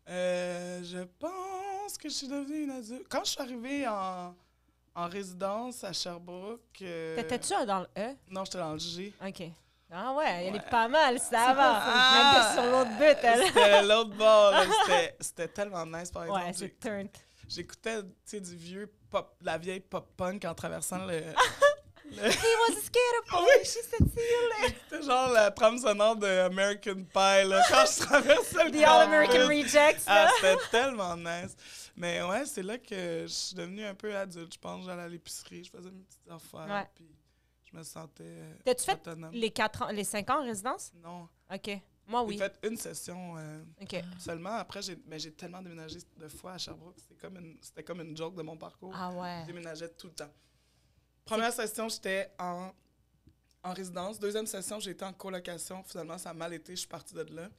Je pense que je suis devenue une adulte. Quand je suis arrivée en résidence à Sherbrooke... T'étais-tu dans le E? Non, j'étais dans le G. OK. Ah ouais, elle Ouais. est pas mal, ça va. Ah! Elle était sur l'autre but, elle. C'était l'autre bord. Là. C'était tellement nice, par exemple. Ouais, c'est turn. J'écoutais, tu sais, du vieux pop, la vieille pop-punk en traversant le... He was a skater boy, she said see you later. C'était genre la trame sonore de American Pie, là, quand je traversais le The All-American campus. Rejects, Ah, là. c'était tellement nice. Mais ouais, c'est là que je suis devenue un peu adulte. Je pense que j'allais à l'épicerie, je faisais mes petites affaires, Ouais. puis je me sentais T'as-tu fait autonome. les 5 ans en résidence? Non. OK. Moi, J'ai oui. fait une session OK. seulement. Après, j'ai tellement déménagé de fois à Sherbrooke. C'était comme une joke de mon parcours. Ah ouais. Je déménageais tout le temps. Première session, j'étais en résidence. Deuxième session, j'ai été en colocation. Finalement, ça a mal été. Je suis partie de là.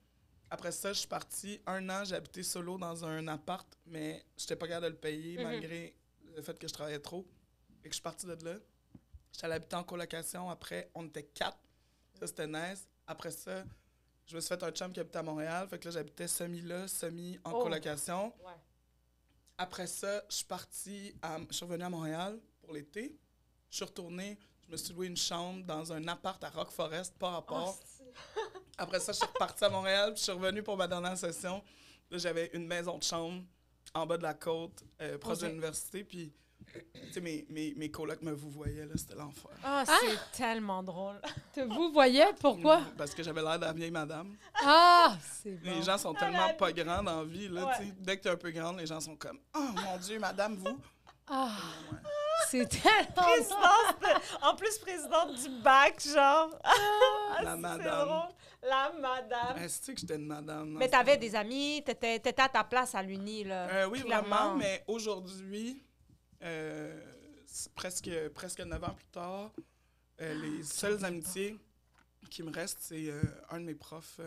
Après ça, je suis partie 1 an. J'ai habité solo dans un appart, mais je n'étais pas capable de le payer malgré le fait que je travaillais trop. Et que je suis partie de là. J'étais allée habiter en colocation. Après, on était 4. Ça, c'était nice. Après ça, je me suis fait un chum qui habitait à Montréal. Fait que là, j'habitais semi-là, semi en colocation. Ouais. Après ça, je suis revenue à Montréal pour l'été. Je suis retournée, je me suis loué une chambre dans un appart à Rock Forest, pas rapport. Après ça, je suis repartie à Montréal, puis je suis revenue pour ma dernière session. Là, j'avais une maison de chambre en bas de la côte, proche de l'université, puis tu sais, mes colocs me vous voyaient, là, c'était l'enfer. Ah, c'est tellement drôle. Vous voyez pourquoi? Parce que j'avais l'air de la vieille madame. Ah, c'est bon. Les gens sont tellement pas grands dans la vie, là, Ouais. tu sais. Dès que t'es un peu grande, les gens sont comme « Oh mon Dieu, madame, vous! Ah, » Ouais. c'est tellement bon. En plus, présidente du bac, genre. La C'est madame. drôle. La madame. Est-ce que j'étais une madame? Mais t'avais des amis, t'étais à ta place à l'Uni, là. Oui, clairement. vraiment, mais aujourd'hui, c'est presque 9 ans plus tard, les seules amitiés qui me restent, c'est un de mes profs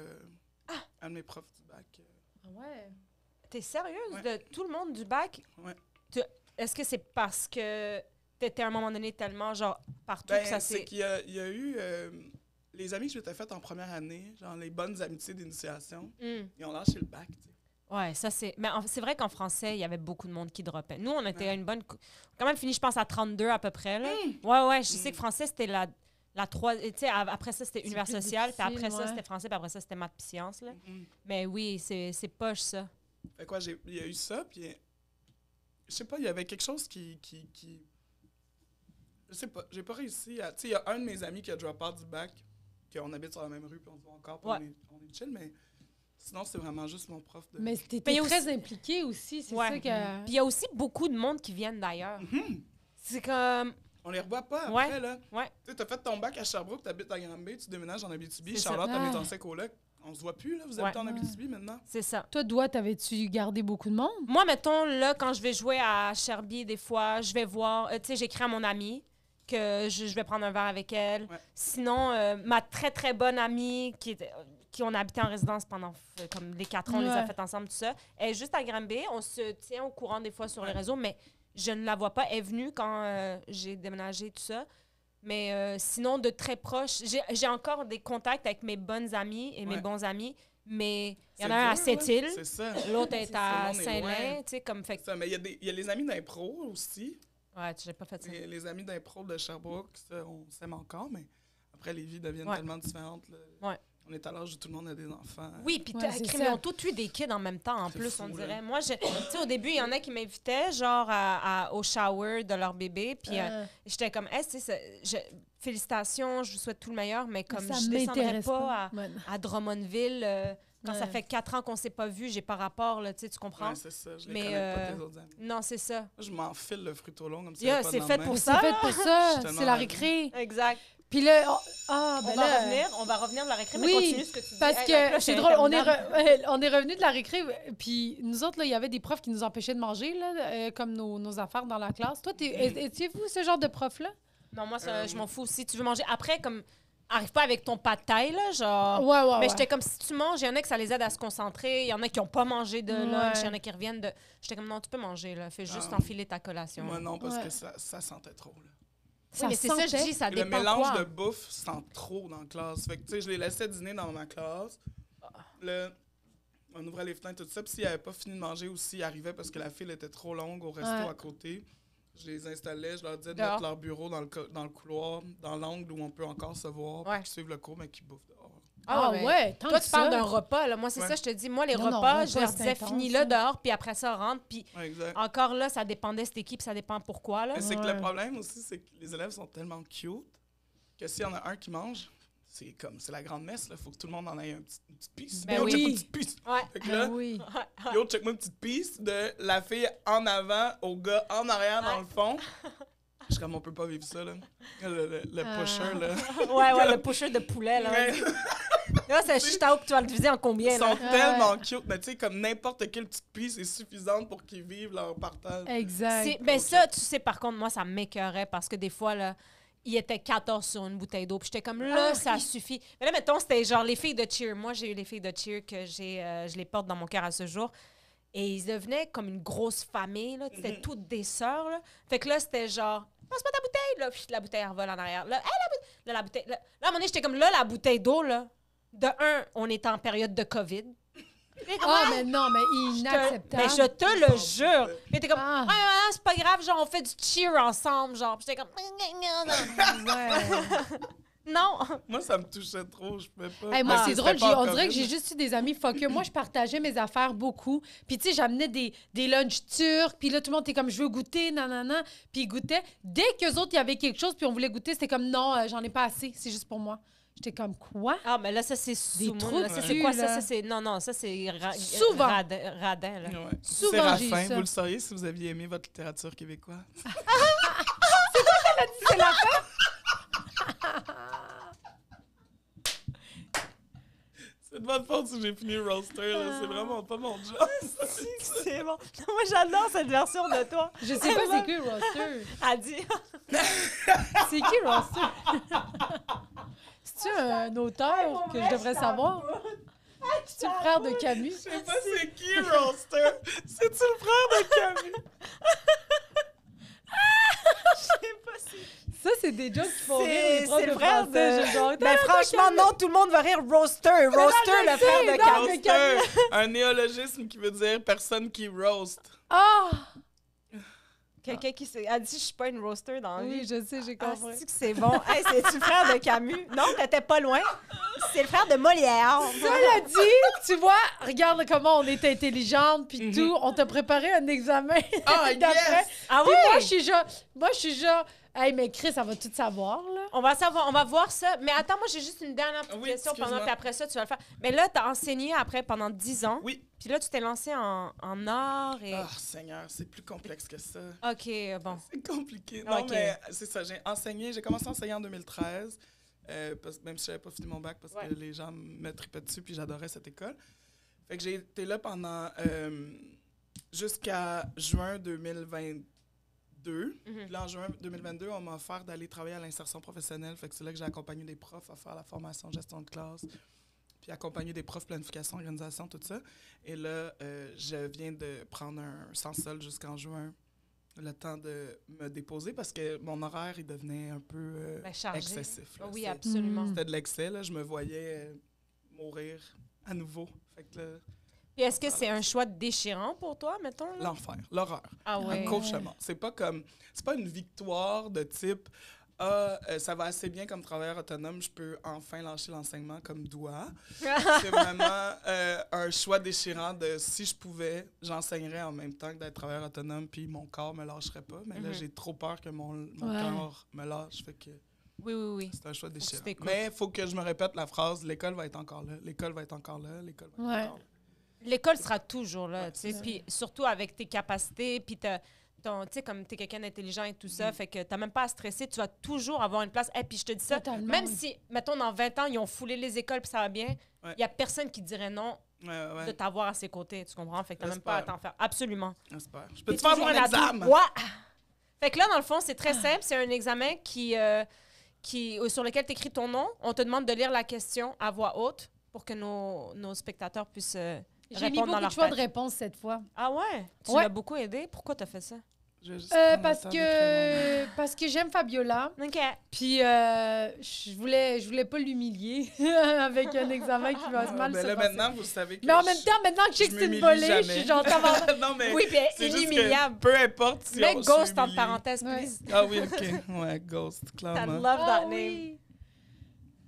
du bac. Ah ouais. T'es sérieuse Ouais. de tout le monde du bac? Ouais. Est-ce que c'est parce que t'étais à un moment donné tellement, genre, partout que ça c'est s'est... qu'il y a eu les amis que je m'étais faites en première année, genre les bonnes amitiés d'initiation, ils ont lâché le bac, tu sais. Ouais, ça c'est... Mais c'est vrai qu'en français, il y avait beaucoup de monde qui dropait. Nous, on était à une bonne... quand même fini, je pense, à 32 à peu près, là. Ouais, je sais que français, c'était la 3... Tu sais, après ça, c'était univers plus social, puis après difficile, ça, ouais. c'était français, puis après ça, c'était maths puis sciences, là. Mhm. Mais oui, c'est poche, ça. Fait quoi, il y a eu ça, puis je sais pas, il y avait quelque chose qui je sais pas, j'ai pas réussi à... Tu sais, il y a un de mes amis qui a drop out du bac, qu'on habite sur la même rue, puis on se voit encore, puis Ouais. on est chill, mais sinon, c'est vraiment juste mon prof de... Mais Mais t'étais il y a très impliqué aussi, c'est Ouais. ça que... Puis il y a aussi beaucoup de monde qui viennent d'ailleurs. C'est comme... On les revoit pas Ouais. après, là. Ouais. Tu sais, t'as fait ton bac à Sherbrooke, t'habites à Granby, tu déménages en Abitibi, C'est ça. Charlotte, Ah. t'habites en Coloc. On se voit plus, là, vous Ouais. habitez en Abitibi maintenant. C'est ça. Toi, Doua, t'avais-tu gardé beaucoup de monde? Moi, mettons, là, quand je vais jouer à Sherbrooke, des fois, je vais voir... tu sais, j'écris à mon amie que je vais prendre un verre avec elle. Ouais. Sinon, ma très, très bonne amie qui on a habité en résidence pendant comme les 4 ans, on les a Ouais. fait ensemble, tout ça. Elle est juste à Granby. On se tient au courant des fois sur les réseaux, mais je ne la vois pas. Elle est venue quand j'ai déménagé, tout ça. Mais sinon, de très proche, j'ai encore des contacts avec mes bonnes amies et mes bons amis, mais il y en a un à Sept-Îles, l'autre est à Saint-Lin, tu sais, comme fait. Ça, mais il y a les amis d'impro aussi. Ouais, j'ai pas fait ça. Les amis d'impro de Sherbrooke, ça, on s'aime encore, mais après, les vies deviennent tellement différentes. Là. Ouais. On est à l'âge où tout le monde a des enfants. Oui, puis ils ont tous eu des kids en même temps, en plus, fou, on dirait. Là. Moi, tu sais, au début, il y en a qui m'invitaient, genre, au shower de leur bébé, puis j'étais comme, félicitations, je vous souhaite tout le meilleur, mais comme je descendrais pas à Drummondville... Quand ça fait 4 ans qu'on s'est pas vu, j'ai pas rapport, là, tu comprends? Ouais, c'est ça. Je les connais pas, tes autres amis. Non, c'est ça. Je m'enfile le fruit au long comme ça. C'est fait pour ça. C'est fait pour ça. C'est la récré. Exact. Puis là, on va revenir de la récré, mais continue ce que tu dis. Parce que c'est drôle, on est revenu de la récré, puis nous autres, là, il y avait des profs qui nous empêchaient de manger, là, comme nos affaires dans la classe. Toi, étiez-vous ce genre de prof-là? Non, moi, je m'en fous. Si tu veux manger après, comme... Arrive pas avec ton pas de taille, là, genre... Ouais. Mais j'étais comme, si tu manges, il y en a que ça les aide à se concentrer, il y en a qui ont pas mangé de lunch, il y en a qui reviennent de... J'étais comme, non, tu peux manger, là, fais juste enfiler ta collation. Moi, non, parce que ça sentait trop, là. Oui, mais c'est ça, je dis, ça dépend le mélange de bouffe sent trop dans la classe. Fait que, tu sais, je les laissais dîner dans ma classe. Là, on ouvrait les fenêtres, tout ça. Puis s'ils n'avaient pas fini de manger ou s'ils arrivaient parce que la file était trop longue au resto à côté, je les installais, je leur disais de mettre leur bureau dans le couloir, dans l'angle où on peut encore se voir, pour qu'ils suivent le cours, mais qu'ils bouffent dehors. Toi, tu parles d'un repas, là. Moi, c'est ça, je te dis. Moi, les repas, je leur disais, finis-le dehors, puis après ça, rentre. Puis encore là, ça dépendait cette équipe, ça dépend pourquoi, là. Mais c'est que le problème aussi, c'est que les élèves sont tellement cute que s'il y en a un qui mange, c'est la grande messe, là. Faut que tout le monde en ait une petite piece. Ben check-moi une petite piece. Fait que là, yo, check-moi une petite piece de la fille en avant au gars en arrière dans le fond. Je suis comme, on peut pas vivre ça, là. Le pusher, là. Le pusher de poulet, là. Là, c'est shit-out que tu vas le diviser en combien, là? Ils sont tellement cute, mais tu sais, comme n'importe quelle petite piece est suffisante pour qu'ils vivent leur partage. Exact. Ben ça, tu sais, par contre, moi, ça m'écœurait parce que des fois, là, il était 14 sur une bouteille d'eau. Puis j'étais comme, là, ça suffit. Mais là, mettons, c'était genre les filles de cheer. Moi, j'ai eu les filles de cheer que je les porte dans mon cœur à ce jour. Et ils devenaient comme une grosse famille, là. C'était toutes des sœurs, là. Fait que là, c'était genre, passe-moi ta bouteille, là. Puis la bouteille, elle revole en arrière. Là, la bouteille. Là, à un moment donné, j'étais comme, là, la bouteille d'eau, là. De un, on est en période de COVID. Mais non, mais inacceptable. Mais je te le jure. Puis t'es comme, c'est pas grave, genre, on fait du cheer ensemble, genre. Puis j'étais comme, non. Moi, ça me touchait trop, je pouvais pas. Hey, moi, c'est drôle, on dirait que j'ai juste eu des amis fuckers. Moi, je partageais mes affaires beaucoup. Puis, tu sais, j'amenais des lunchs turcs. Puis là, tout le monde était comme, je veux goûter, nanana. Puis ils goûtaient. Dès qu'eux autres, il y avait quelque chose, puis on voulait goûter, c'était comme, non, j'en ai pas assez, c'est juste pour moi. J'étais comme, quoi? Ah, mais là, ça, c'est des trous. C'est quoi ça? Non, ça, c'est souvent radin, là. Ouais. Souvent, j'ai Séraphin, ça. vous le sauriez si vous aviez aimé votre littérature québécoise. C'est quoi qu'elle a dit? C'est la fin? C'est de votre faute si j'ai fini roaster, là. C'est vraiment pas mon job. C'est bon. Moi, j'adore cette version de toi. Je sais pas c'est qui Roster. Elle dit. C'est qui Roster? C'est-tu un auteur que je devrais savoir? C'est-tu le frère de Camus? Je sais pas c'est qui roaster. C'est-tu le frère de Camus? Je sais pas si. Ça, c'est des jokes qui font rire les profs C'est de le frère français. Mais franchement, non, tout le monde va rire. Roaster, le frère de Camus. Roaster, un néologisme qui veut dire personne qui roast. Ah! Quelqu'un qui a dit, je suis pas une roaster dans la vie. Oui, je sais, j'ai compris. Ah, c'est bon. Hey, c'est-tu le frère de Camus? Non, t'étais pas loin. C'est le frère de Molière. Cela dit, tu vois, regarde comment on est intelligente puis tout. On t'a préparé un examen. Ah, yes! Ah oui? Moi, je suis genre, hey, mais Chris, ça va tout savoir, là. On va voir ça. Mais attends, moi, j'ai juste une dernière petite question excuse-moi. pendant qu'après ça, tu vas le faire. Mais là, t'as enseigné après pendant 10 ans. Oui. Puis là, tu t'es lancé en art et... Oh, Seigneur, c'est plus complexe que ça. OK, bon. C'est compliqué. Non, Ok. mais c'est ça. J'ai commencé à enseigner en 2013, même si je n'avais pas fini mon bac, parce que les gens me tripaient dessus, puis j'adorais cette école. Fait que j'ai été là pendant... jusqu'à juin 2022. Puis là, en juin 2022, on m'a offert d'aller travailler à l'insertion professionnelle. Fait que c'est là que j'ai accompagné des profs à faire la formation gestion de classe, puis accompagner des profs planification, organisation, tout ça. Et là, je viens de prendre un sans-sol jusqu'en juin. le temps de me déposer parce que mon horaire, il devenait un peu Chargé. excessif. Là. Oui, absolument. C'était de l'excès. Là. Je me voyais mourir à nouveau. Fait que là, Puis est-ce que c'est un choix déchirant pour toi, mettons? Là? l'enfer, l'horreur. Ah Un ouais. cauchemar. C'est pas une victoire de type ça va assez bien comme travailleur autonome, je peux enfin lâcher l'enseignement comme doigt. C'est vraiment un choix déchirant de si je pouvais, j'enseignerais en même temps que d'être travailleur autonome, puis mon corps me lâcherait pas. Mais là, j'ai trop peur que mon corps me lâche. Fait que Oui. c'est un choix déchirant. t'écoutes. Mais il faut que je me répète la phrase l'école va être encore là, l'école va être encore là, l'école va être encore là. L'école sera toujours là, tu sais, puis surtout avec tes capacités, puis tu sais, comme tu es quelqu'un d'intelligent et tout ça, fait que tu n'as même pas à stresser, tu vas toujours avoir une place. Et puis je te dis ça, même si, mettons, dans 20 ans, ils ont foulé les écoles puis ça va bien, il n'y a personne qui dirait non de t'avoir à ses côtés, tu comprends? Fait que tu n'as même pas à t'en faire. Absolument. J'espère. Je peux te faire mon examen? Ouais! Fait que là, dans le fond, c'est très simple. C'est un examen sur lequel tu écris ton nom. On te demande de lire la question à voix haute pour que nos spectateurs puissent J'ai mis répondre dans beaucoup leur de choix de tête. réponse cette fois. Ah ouais? Tu Ouais. l'as beaucoup aidé? Pourquoi tu as fait ça? Parce que j'aime Fabiola. OK. Puis je voulais pas l'humilier avec un examen qui va mal se là, passer. maintenant, vous savez que Mais en même temps, maintenant que je sais que c'est une volée, je suis genre tabarnak. Non, mais Oui, puis c'est juste que inimiliable. peu importe si Mets on se Ghost entre humilie. parenthèses, Ouais. please. Ah oui, OK. Ouais, Ghost, I clairement. love that Ah name. oui.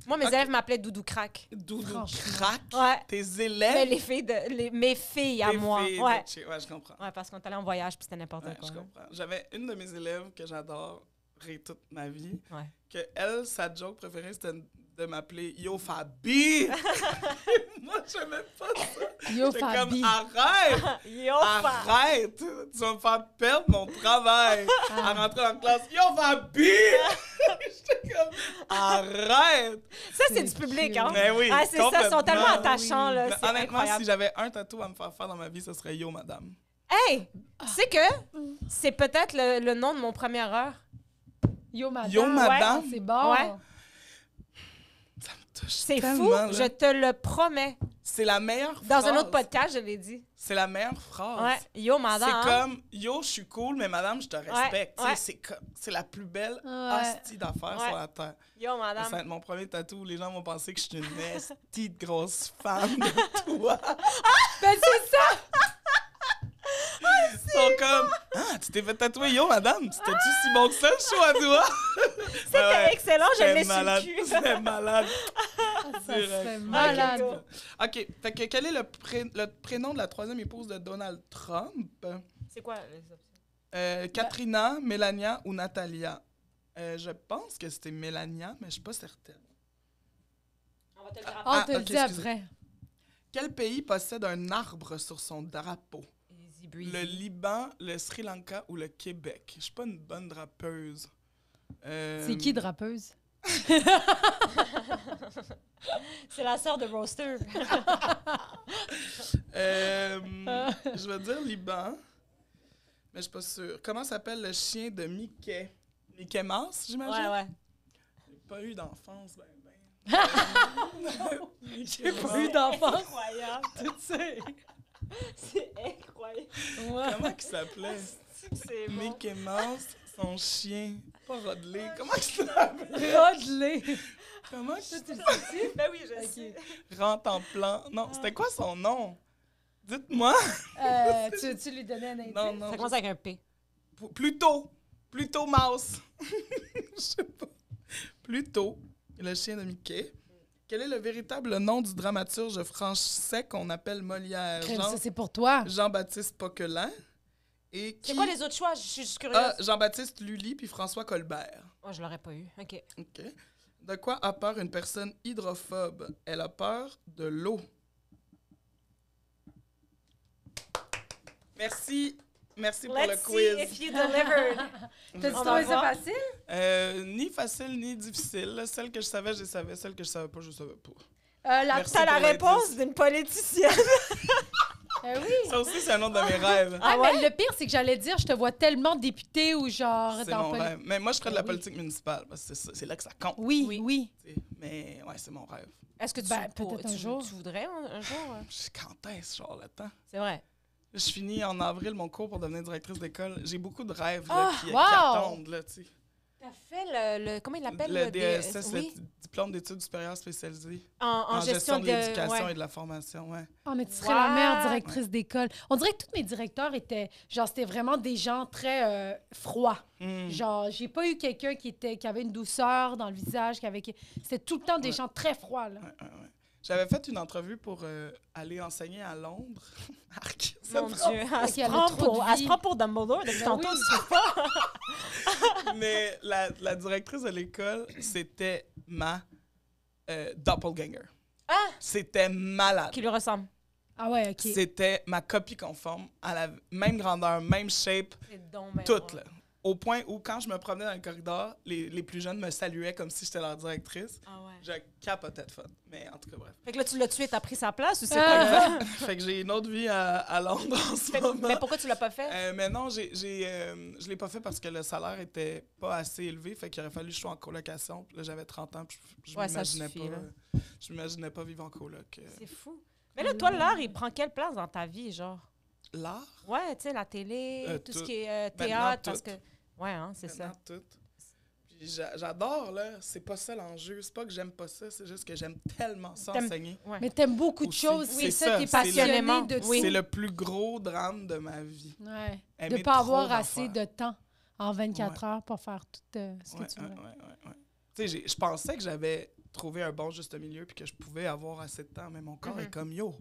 Moi, mes Ok. élèves m'appelaient Doudou Crack. Doudou Franchement. crack. Ouais. Tes Mais élèves. mes filles à tes moi. filles de Ouais. chez- ouais, je comprends. Ouais, parce qu'on est allé en voyage puis c'était n'importe Ouais, quoi. je là. comprends. J'avais une de mes élèves que j'adorerai toute ma vie. Ouais. Que elle, sa joke préférée, c'était de m'appeler Yo Fabi. Moi, j'aimais pas ça. Yo, J'étais Fabi. comme arrête. Yo, Arrête! Tu vas me faire perdre mon travail. À rentrer en classe, Yo Fabi! J'étais comme arrête! ça, c'est du public, hein? Mais oui, Ah, c'est ça, ils sont tellement complètement. attachants, là. Mais C'est honnêtement, incroyable. si j'avais un tatou à me faire faire dans ma vie, ce serait Yo Madame. Hey! Tu sais que c'est peut-être le nom de mon première heure. Yo, madame. Yo, madame. Ouais, c'est bon. Ouais. Ça me touche C'est tellement, fou, là. je te le promets. C'est la meilleure Dans phrase. un autre podcast, je l'ai dit. C'est la meilleure phrase. Ouais. Yo, madame. C'est comme Yo, je suis cool, mais madame, je te respecte. ouais. C'est la plus belle Ouais. hostie d'affaires Ouais. sur la terre. Yo, Ça va madame. être mon premier tatou. Les gens vont penser que je suis une hostie de grosse femme de toi. Ben, c'est ça. Ils sont comme ah, tu t'es fait tatouer Yo, madame. C'était-tu si bon que ça, le show à toi? C'était excellent, je l'ai C'était sur malade. le cul. C'était malade. Ça Direct. se fait malade. OK. Fait que quel est le prénom de la troisième épouse de Donald Trump? C'est quoi les options? Katrina, Melania ou Natalia? Je pense que c'était Melania, mais je suis pas certaine. On va te le dire On Ah, te le ok, dit excusez. après. Quel pays possède un arbre sur son drapeau? Easy breezy. Le Liban, le Sri Lanka ou le Québec? Je suis pas une bonne drapeuse. C'est qui drapeuse? C'est la sœur de Roaster. Je vais dire Liban, mais je suis pas sûre. Comment s'appelle le chien de Mickey? Mickey Mouse, j'imagine? Ouais. J'ai pas eu d'enfance, ben. J'ai pas eu d'enfance. Incroyable. Tu sais. C'est incroyable. Ouais. Comment il s'appelait? C'est bon. Mickey Mouse, son chien. Pas Rodley. Comment il s'appelait? Rodley. Comment il Tu le s'appelait? sais-tu? Ben oui, je sais. Rentre en plan. Non, c'était quoi son nom? Dites-moi. Tu lui donnais un indice? Non. Ça commence avec un P. Plutôt Mouse. Je sais pas. Plutôt, le chien de Mickey. Quel est le véritable nom du dramaturge français qu'on appelle Molière? Crème, ça, c'est pour toi. Jean-Baptiste Poquelin. Et C'est qui? quoi les autres choix? Je suis juste curieuse. Ah, Jean-Baptiste Lully puis François Colbert. Oh, je l'aurais pas eu. OK. OK. De quoi a peur une personne hydrophobe? Elle a peur de l'eau. Merci. Merci pour le Let's see quiz. if you delivered. T'as-tu On trouvé va ça voir. facile? Ni facile ni difficile. Celle que je savais, je savais. Celle que je savais pas, je savais pas. La Merci. T'as la pour l'indice. réponse d'une politicienne. oui. Ça aussi, c'est un autre de mes rêves. Ah, ouais? mais le pire, c'est que j'allais dire, je te vois tellement député ou genre C'est dans mon rêve. Mais moi, je ferais de la Oui. politique municipale parce que c'est là que ça compte. Oui, Oui. oui. tu sais. Mais ouais, c'est mon rêve. Est-ce que Ben, peut-être un jour. tu voudrais un jour? Quand est-ce, genre, le temps? C'est vrai. Je finis en avril mon cours pour devenir directrice d'école. J'ai beaucoup de rêves là, qui wow! attendent, là, tu sais. T'as fait le comment il l'appelle? Le DSS, oui? le diplôme d'études supérieures spécialisées. En gestion de l'éducation ouais. et de la formation, ouais. Ah, mais tu serais la meilleure directrice d'école. On dirait que tous mes directeurs étaient... Genre, c'était vraiment des gens très froids. Genre, j'ai pas eu quelqu'un qui avait une douceur dans le visage, C'était tout le temps des gens très froids, là. Ouais. J'avais fait une entrevue pour aller enseigner à Londres. Arc, Mon Dieu, elle se elle a prend trop de elle se vie. prend pour Dumbledore depuis tantôt, oui. tu sais pas. Mais la directrice de l'école, c'était ma doppelganger. Ah! C'était malade. Qui lui ressemble. Ah ouais, OK. C'était ma copie conforme, à la même grandeur, même shape, C'est donc bien toute, drôle. là. Au point où, quand je me promenais dans le corridor, les plus jeunes me saluaient comme si j'étais leur directrice. Ah ouais. Je capotais de fun. Mais en tout cas, bref. Fait que là, tu l'as tué, t'as pris sa place ou c'est quoi? Fait que j'ai une autre vie à Londres en ce moment. Mais pourquoi tu l'as pas fait? Mais non, je l'ai pas fait parce que le salaire était pas assez élevé. Fait qu'il aurait fallu que je sois en colocation. Puis là, j'avais 30 ans. Puis je Ouais, ça m'imaginais suffit, pas. là. Je m'imaginais pas vivre en coloc. C'est fou. Mais là, toi, l'art, il prend quelle place dans ta vie, genre? L'art? Ouais, tu sais, la télé, tout ce tout. qui est Maintenant, théâtre, parce tout. que... Ouais, hein, c'est ça. Maintenant, tout. Puis j'adore, là. C'est pas ça l'enjeu. C'est pas que j'aime pas ça. C'est juste que j'aime tellement ça T'aimes- enseigner. Ouais. Mais t'aimes beaucoup de Aussi. choses. Oui, C'est c'est ça, ça. t'es C'est passionné le- de Oui. C'est le plus gros drame de ma vie. Ouais. De Aimer pas trop avoir d'affaires. assez de temps en 24 heures pour faire tout ce que Ouais, tu veux. ouais. Tu sais, je pensais que j'avais trouvé un bon juste milieu puis que je pouvais avoir assez de temps, mais mon corps est comme yo.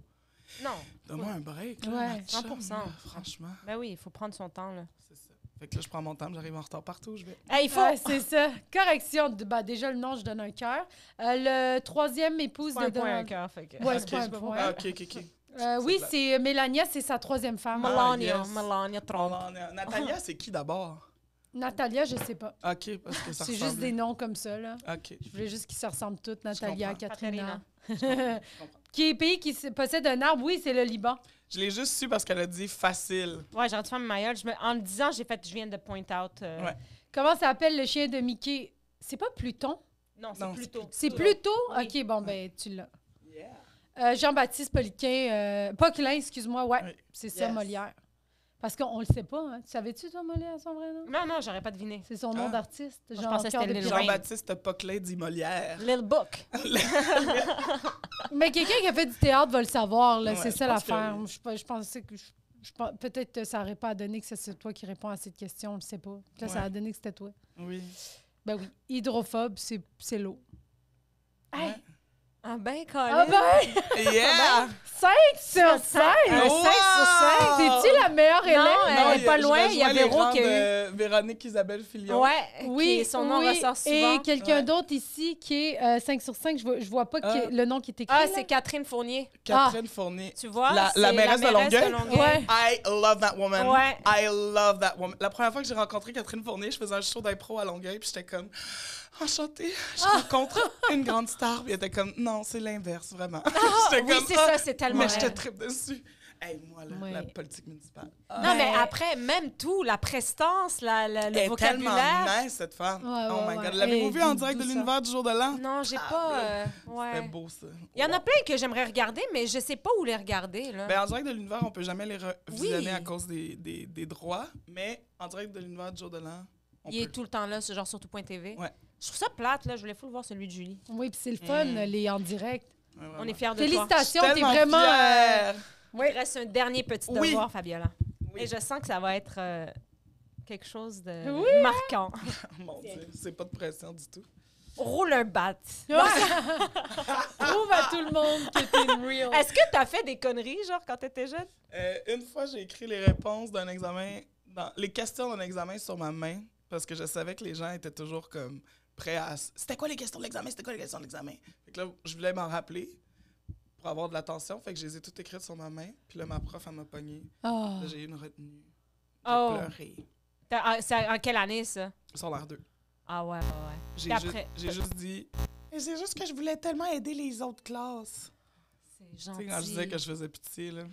Non. Donne-moi un break, là, Ouais, ma chum, 100%. là, franchement. Ben oui, il faut prendre son temps, là. C'est ça. Fait que là, je prends mon temps, j'arrive en retard partout où je vais. Hey, il faut... Ouais, c'est ça. Correction. Déjà, le nom, je donne un cœur. Le troisième épouse C'est pas de un point, un Donald... cœur, fait que... Ouais, Ok, c'est pas un je- point. Ah, ok. Oui, plate. c'est Mélania, c'est sa troisième femme. Melania, yes. Melania Trump. Natalia, c'est qui d'abord? Natalia, je sais pas. Ok, parce que ça C'est juste ressemble. des noms comme ça, là. Ok. Je voulais juste qu'ils se ressemblent toutes. Natalia, comprends. Katrina. Katerina. Qui est pays qui possède un arbre? Oui, c'est le Liban. Je l'ai juste su parce qu'elle a dit facile. Ouais, j'aurais dû faire ma gueule. En le disant, je viens de point out. Ouais. Comment s'appelle le chien de Mickey? C'est pas Pluton? Non, c'est Non, plutôt. C'est Pluto? Oui. OK, bon, ben, tu l'as. Yeah. Jean-Baptiste Poliquin, Poquelin, excuse-moi, ouais, Oui. c'est ça, Yes. Molière. Parce qu'on le sait pas, hein. Tu savais-tu, toi, Molière, son vrai nom? Non, j'aurais pas deviné. C'est son nom Ah. d'artiste. je genre pensais que Cœur c'était de Lil Pirate. Wayne. Jean-Baptiste Poquelin dit Molière. Little Book. Mais quelqu'un qui a fait du théâtre va le savoir, là. Ouais, c'est je ça pense que l'affaire. oui. Je pensais que... peut-être que ça n'aurait pas donné que c'est toi qui réponds à cette question, on le sait pas. Puis là, ça Ouais. a donné que c'était toi. Oui. Ben oui. Hydrophobe, c'est l'eau. Ouais. Hey! Ah ben, Ah Colin. ben! Yeah! 5 sur 5! Un 5 sur 5. C'est-tu la meilleure élève? Non, il pas je loin, il y a rejoins les Véro rangs qui a de Véronique Isabelle Filion. Ouais, Oui, qui, son nom oui. ressort souvent. Et quelqu'un Ouais. d'autre ici qui est 5 sur 5, je vois pas Ah. le nom qui est écrit. Ah, là. c'est Catherine Fournier. Catherine Fournier. Tu vois? La c'est mairesse de Longueuil? Ouais. I love that woman. Ouais. I love that woman. La première fois que j'ai rencontré Catherine Fournier, je faisais un show d'impro à Longueuil, puis j'étais comme enchantée. Je rencontre une grande star, puis elle était comme non, c'est l'inverse, vraiment. J'étais Oui, c'est ça, c'est tellement Mais je te elle. tripe dessus. Hey, moi, là, Ouais. la politique municipale. Non, mais après, même tout, la prestance, le Elle est vocabulaire. tellement nice, cette femme. Ouais, Oh ouais, my ouais. God. L'avez-vous Et vu en direct de douceur. l'univers du jour de l'an? Non, j'ai Ah, pas. là. Ouais. C'était beau, ça. Il y en a Wow. plein que j'aimerais regarder, mais je sais pas où les regarder. Là. Ben, en direct de l'univers, on peut jamais les visionner Oui. à cause des droits, mais en direct de l'univers du jour de l'an, on Il est peut. tout le temps là, ce genre sur tout.tv. Ouais. Je trouve ça plate, là. Je voulais fou le voir, celui de Julie. Oui, puis c'est le fun, Mm. les en direct. Ouais, On vraiment. est fiers de toi. Félicitations, t'es Tellement vraiment... fière. Il te reste un dernier petit Oui. devoir, Fabiola. Oui. Et je sens que ça va être quelque chose de Oui. marquant. Mon Dieu, c'est pas de pression du tout. Roule un bat. Prouve à tout le monde que t'es une real. Est-ce que t'as fait des conneries, genre, quand t'étais jeune? Une fois, j'ai écrit les réponses d'un examen, les questions d'un examen sur ma main, parce que je savais que les gens étaient toujours comme prêts à... C'était quoi les questions de l'examen? C'était quoi les questions de l'examen? Fait que là, je voulais m'en rappeler pour avoir de l'attention, fait que je les ai toutes écrites sur ma main, puis là, ma prof, elle m'a pogné. Ah. Là, j'ai eu une retenue. J'ai Oh. pleuré. C'est en quelle année, ça? Sur l'air 2. Ah ouais. J'ai Puis après- j'ai juste dit... Mais c'est juste que je voulais tellement aider les autres classes. C'est Tu sais, gentil. quand je disais que je faisais pitié, là.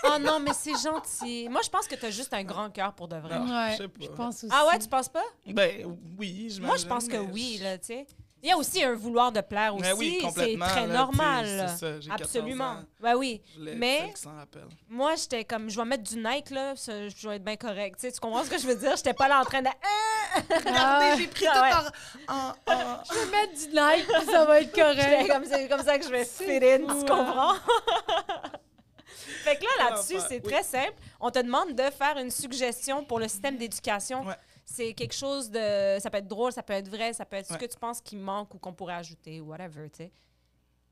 Oh non, mais c'est gentil. Moi, je pense que t'as juste un grand cœur pour de vrai. Non. Ouais, je sais pas. je pense aussi. Ah ouais, tu penses pas? Ben oui, j'imagine. Moi, je pense que mais oui, là, tu sais. Il y a aussi un vouloir de plaire aussi. Mais oui, c'est complètement. très là, normal. C'est ça, j'ai 14 Absolument. ans. Ben oui. Je voulais Mais celle qui s'en rappelle. moi, j'étais comme, je vais mettre du Nike, là, je vais être bien correct. Tu comprends ce que je veux dire? J'étais pas là en train de... Ah, J'ai pris Ah, ouais. tout en... je vais mettre du Nike, puis ça va être correct. J'étais comme, c'est comme ça que je vais fit in, tu comprends? Fait que là, là-dessus, c'est très simple. On te demande de faire une suggestion pour le système d'éducation. Ouais. C'est quelque chose de... Ça peut être drôle, ça peut être vrai, ça peut être ce Ouais. que tu penses qui manque ou qu'on pourrait ajouter, ou whatever, tu sais.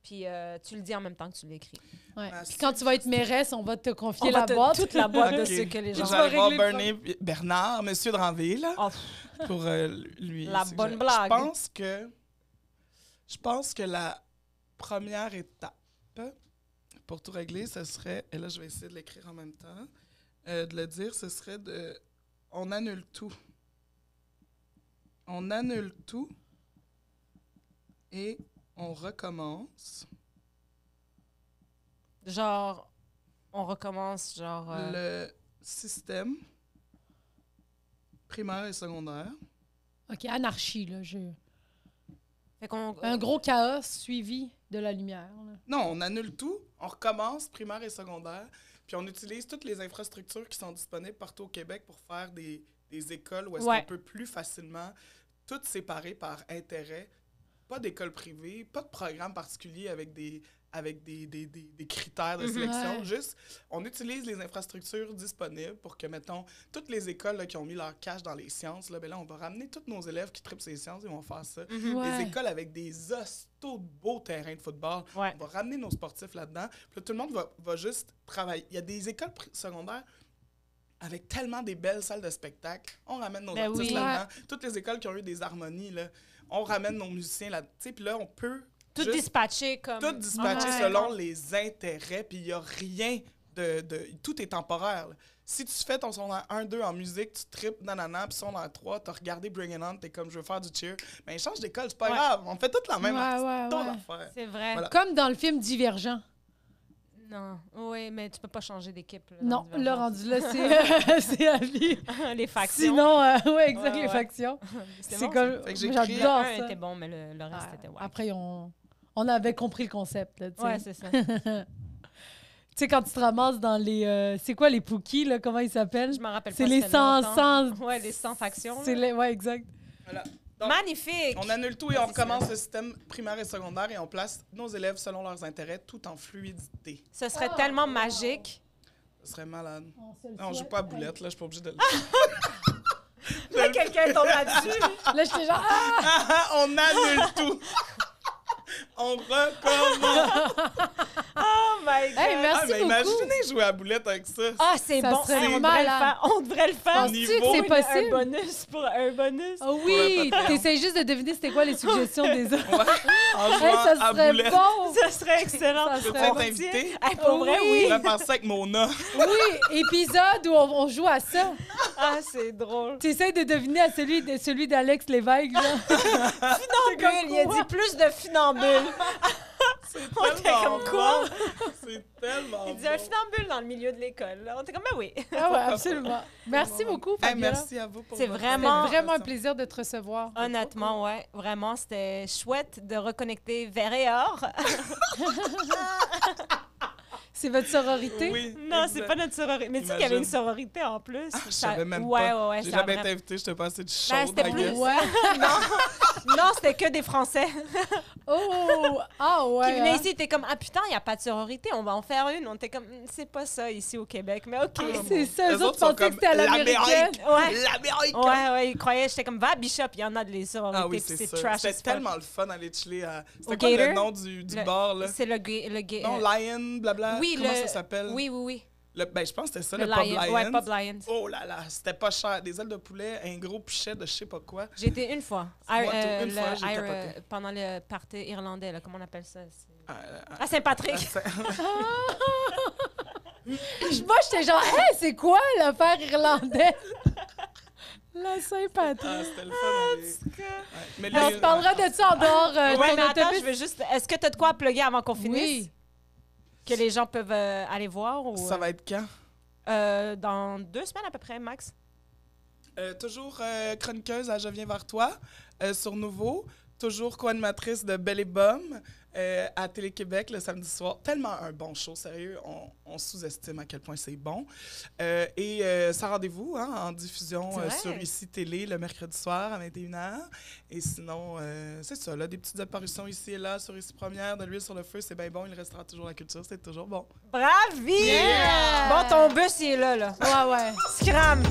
Puis tu le dis en même temps que tu l'écris. Ouais. Ah, Puis quand tu vas être mairesse, on va te confier On va la te- boîte. toute la boîte de Ok. ce que les gens... Je J'allais vais voir régler Bernard, Monsieur Dranville, Oh, pour lui. La suggérer. bonne blague. Je pense que la première étape pour tout régler, ce serait, et là je vais essayer de l'écrire en même temps, de le dire, ce serait de, on annule tout. On annule tout et on recommence. genre, on recommence, genre... Le système primaire et secondaire. OK, anarchie, là. Fait qu'on... Un gros chaos suivi de la lumière. Là. Non, on annule tout, on recommence primaire et secondaire, puis on utilise toutes les infrastructures qui sont disponibles partout au Québec pour faire des écoles où est-ce Ouais. qu'on peut plus facilement toutes séparer par intérêt. Pas d'école privée, pas de programme particulier avec des critères de sélection. Ouais. Juste, on utilise les infrastructures disponibles pour que, mettons, toutes les écoles là, qui ont mis leur cash dans les sciences, là, ben là, on va ramener tous nos élèves qui trippent ces sciences et vont faire ça. Ouais. Des écoles avec des hostos de beaux terrains de football. Ouais. On va ramener nos sportifs là-dedans. Puis là, tout le monde va juste travailler. Il y a des écoles secondaires avec tellement des belles salles de spectacle. On ramène nos Ben artistes oui. là-dedans. Toutes les écoles qui ont eu des harmonies, là, on ramène nos musiciens là. Tu sais, puis là, on peut Tout juste dispatché comme... tout dispatcher Ouais. selon les intérêts, puis il n'y a rien de... Tout est temporaire, là. Si tu fais ton secondaire 1-2 en musique, tu tripes, nanana, puis secondaire 3, t'as regardé Bring It On, t'es comme, je veux faire du cheer, ben change d'école, c'est pas Ouais. grave. On fait toute la même Ouais. affaire. C'est vrai. Voilà. Comme dans le film Divergent. Non. Oui, mais tu peux pas changer d'équipe. Là, Non, dans le Divergence. rendu là, c'est à lui. Les factions. Sinon, ouais, exact, Ouais, les ouais. factions. C'est C'est bon, comme... Fait que j'ai moi, écrit j'adore un ça. était bon, mais le reste était ouais. Après, on avait compris le concept, là, tu sais. Ouais, c'est ça. Tu sais, quand tu te ramasses dans les... c'est quoi, les Pookies, là? Comment ils s'appellent? Je m'en rappelle C'est pas. les c'était longtemps. 100... Ouais, les 100 factions. C'est là. les... Ouais, exact. Voilà. Donc, Magnifique! on annule tout et on Vas-y, recommence le système primaire et secondaire et on place nos élèves selon leurs intérêts, tout en fluidité. Ce serait tellement magique. Ce serait malade. On Non, on joue pas à boulette, là, je suis pas obligée de le Là, quelqu'un tombe là-dessus. Là, j'étais genre... Ah! On annule tout! On recommence! Oh my God! Hey, merci mais beaucoup. imaginez jouer à boulette avec ça. Ah, c'est Ça bon. serait Hey, on, devrait le malade. faire. On devrait le faire. Penses-tu que c'est Pour possible? Un bonus pour un bonus. Oh Pour oui! le Patreon. T'essayes juste de deviner c'était quoi les suggestions des autres. En Hey, jouant ça à serait boulette. bon! Ça serait excellent. Ça Peux-tu serait être bon. invité? Hey, pour vrai, Oui. On oui. va faire ça avec Mona. Oui, épisode où on joue à ça. Ah, c'est drôle. T'essayes de deviner à celui d'Alex Lévesque, genre. Funambule. Il a dit plus de funambule. C'est On était tellement comme quoi? bon. C'est tellement Il dit bon. un funambule dans le milieu de l'école. là. On était comme, ben oui. Ah ouais, absolument. Merci beaucoup, Hey, Fabiola. merci à vous pour C'est votre vraiment- C'était vraiment un plaisir de te recevoir. Honnêtement, ouais. Vraiment, c'était chouette de reconnecter vers et or. C'est votre sororité? Oui. Non, exact. c'est pas notre sororité. Mais tu sais qu'il y avait une Imagine. sororité en plus. Je savais même ouais, pas. Ouais, J'ai ça a jamais vraiment- été invité, je te pensais du Ben, chaud, c'était I plus- guess. Ouais. Non, c'était que des Français Oh! Ah ouais. qui venaient hein. ici. Ils étaient comme, ah putain, il n'y a pas de sororité, on va en faire une. On était comme, c'est pas ça ici au Québec, mais OK. C'est ça, eux Les autres sont pensaient que comme c'était à l'américaine. Ouais. L'Amérique! Ouais, ils croyaient, j'étais comme, va à Bishop, il y en a de les sororités, Ah oui, puis c'est c'est ça. trash. C'était as fuck. tellement le fun d'aller chiller à... Au C'était quoi le Gator? nom du Le- bar, là? C'est le gay. Non, Lion, blabla. Oui, Comment le- ça s'appelle? Oui, oui, oui. Ben, je pense que c'était ça, Le le Pub Lion. Lions. Ouais, Pub Lions. Oh là là, c'était pas cher. Des ailes de poulet, un gros pichet de je sais pas quoi. J'ai été une fois. Moi, une fois, j'ai le- capoté. pendant le party irlandais, là, comment on appelle ça? Ah, À Saint-Patrick. Moi, j'étais genre, hey, c'est quoi l'affaire irlandaise? La Saint-Patrick. Ah, c'était le fun. Ouais. Mais On se parlera de ça en dehors Ouais, ton mais attends, autobus. je veux juste. Est-ce que tu as de quoi à plugger avant qu'on finisse? Oui. Que les gens peuvent aller voir? Ou, Ça va être quand? dans 2 semaines à peu près, max. Toujours chroniqueuse à Je viens vers toi sur Nouveau. toujours co-animatrice de Belle et Bomme à Télé-Québec le samedi soir. Tellement un bon show, sérieux. On sous-estime à quel point c'est bon. Ça, rendez-vous en diffusion sur Ici Télé le mercredi soir à 21h. Et sinon, c'est ça, là, des petites apparitions ici et là sur Ici Première, de l'huile sur le feu, c'est bien bon. Il restera toujours la culture, c'est toujours bon. Bravi! Yeah! Bon, ton bus, il est là. Ouais. Scram!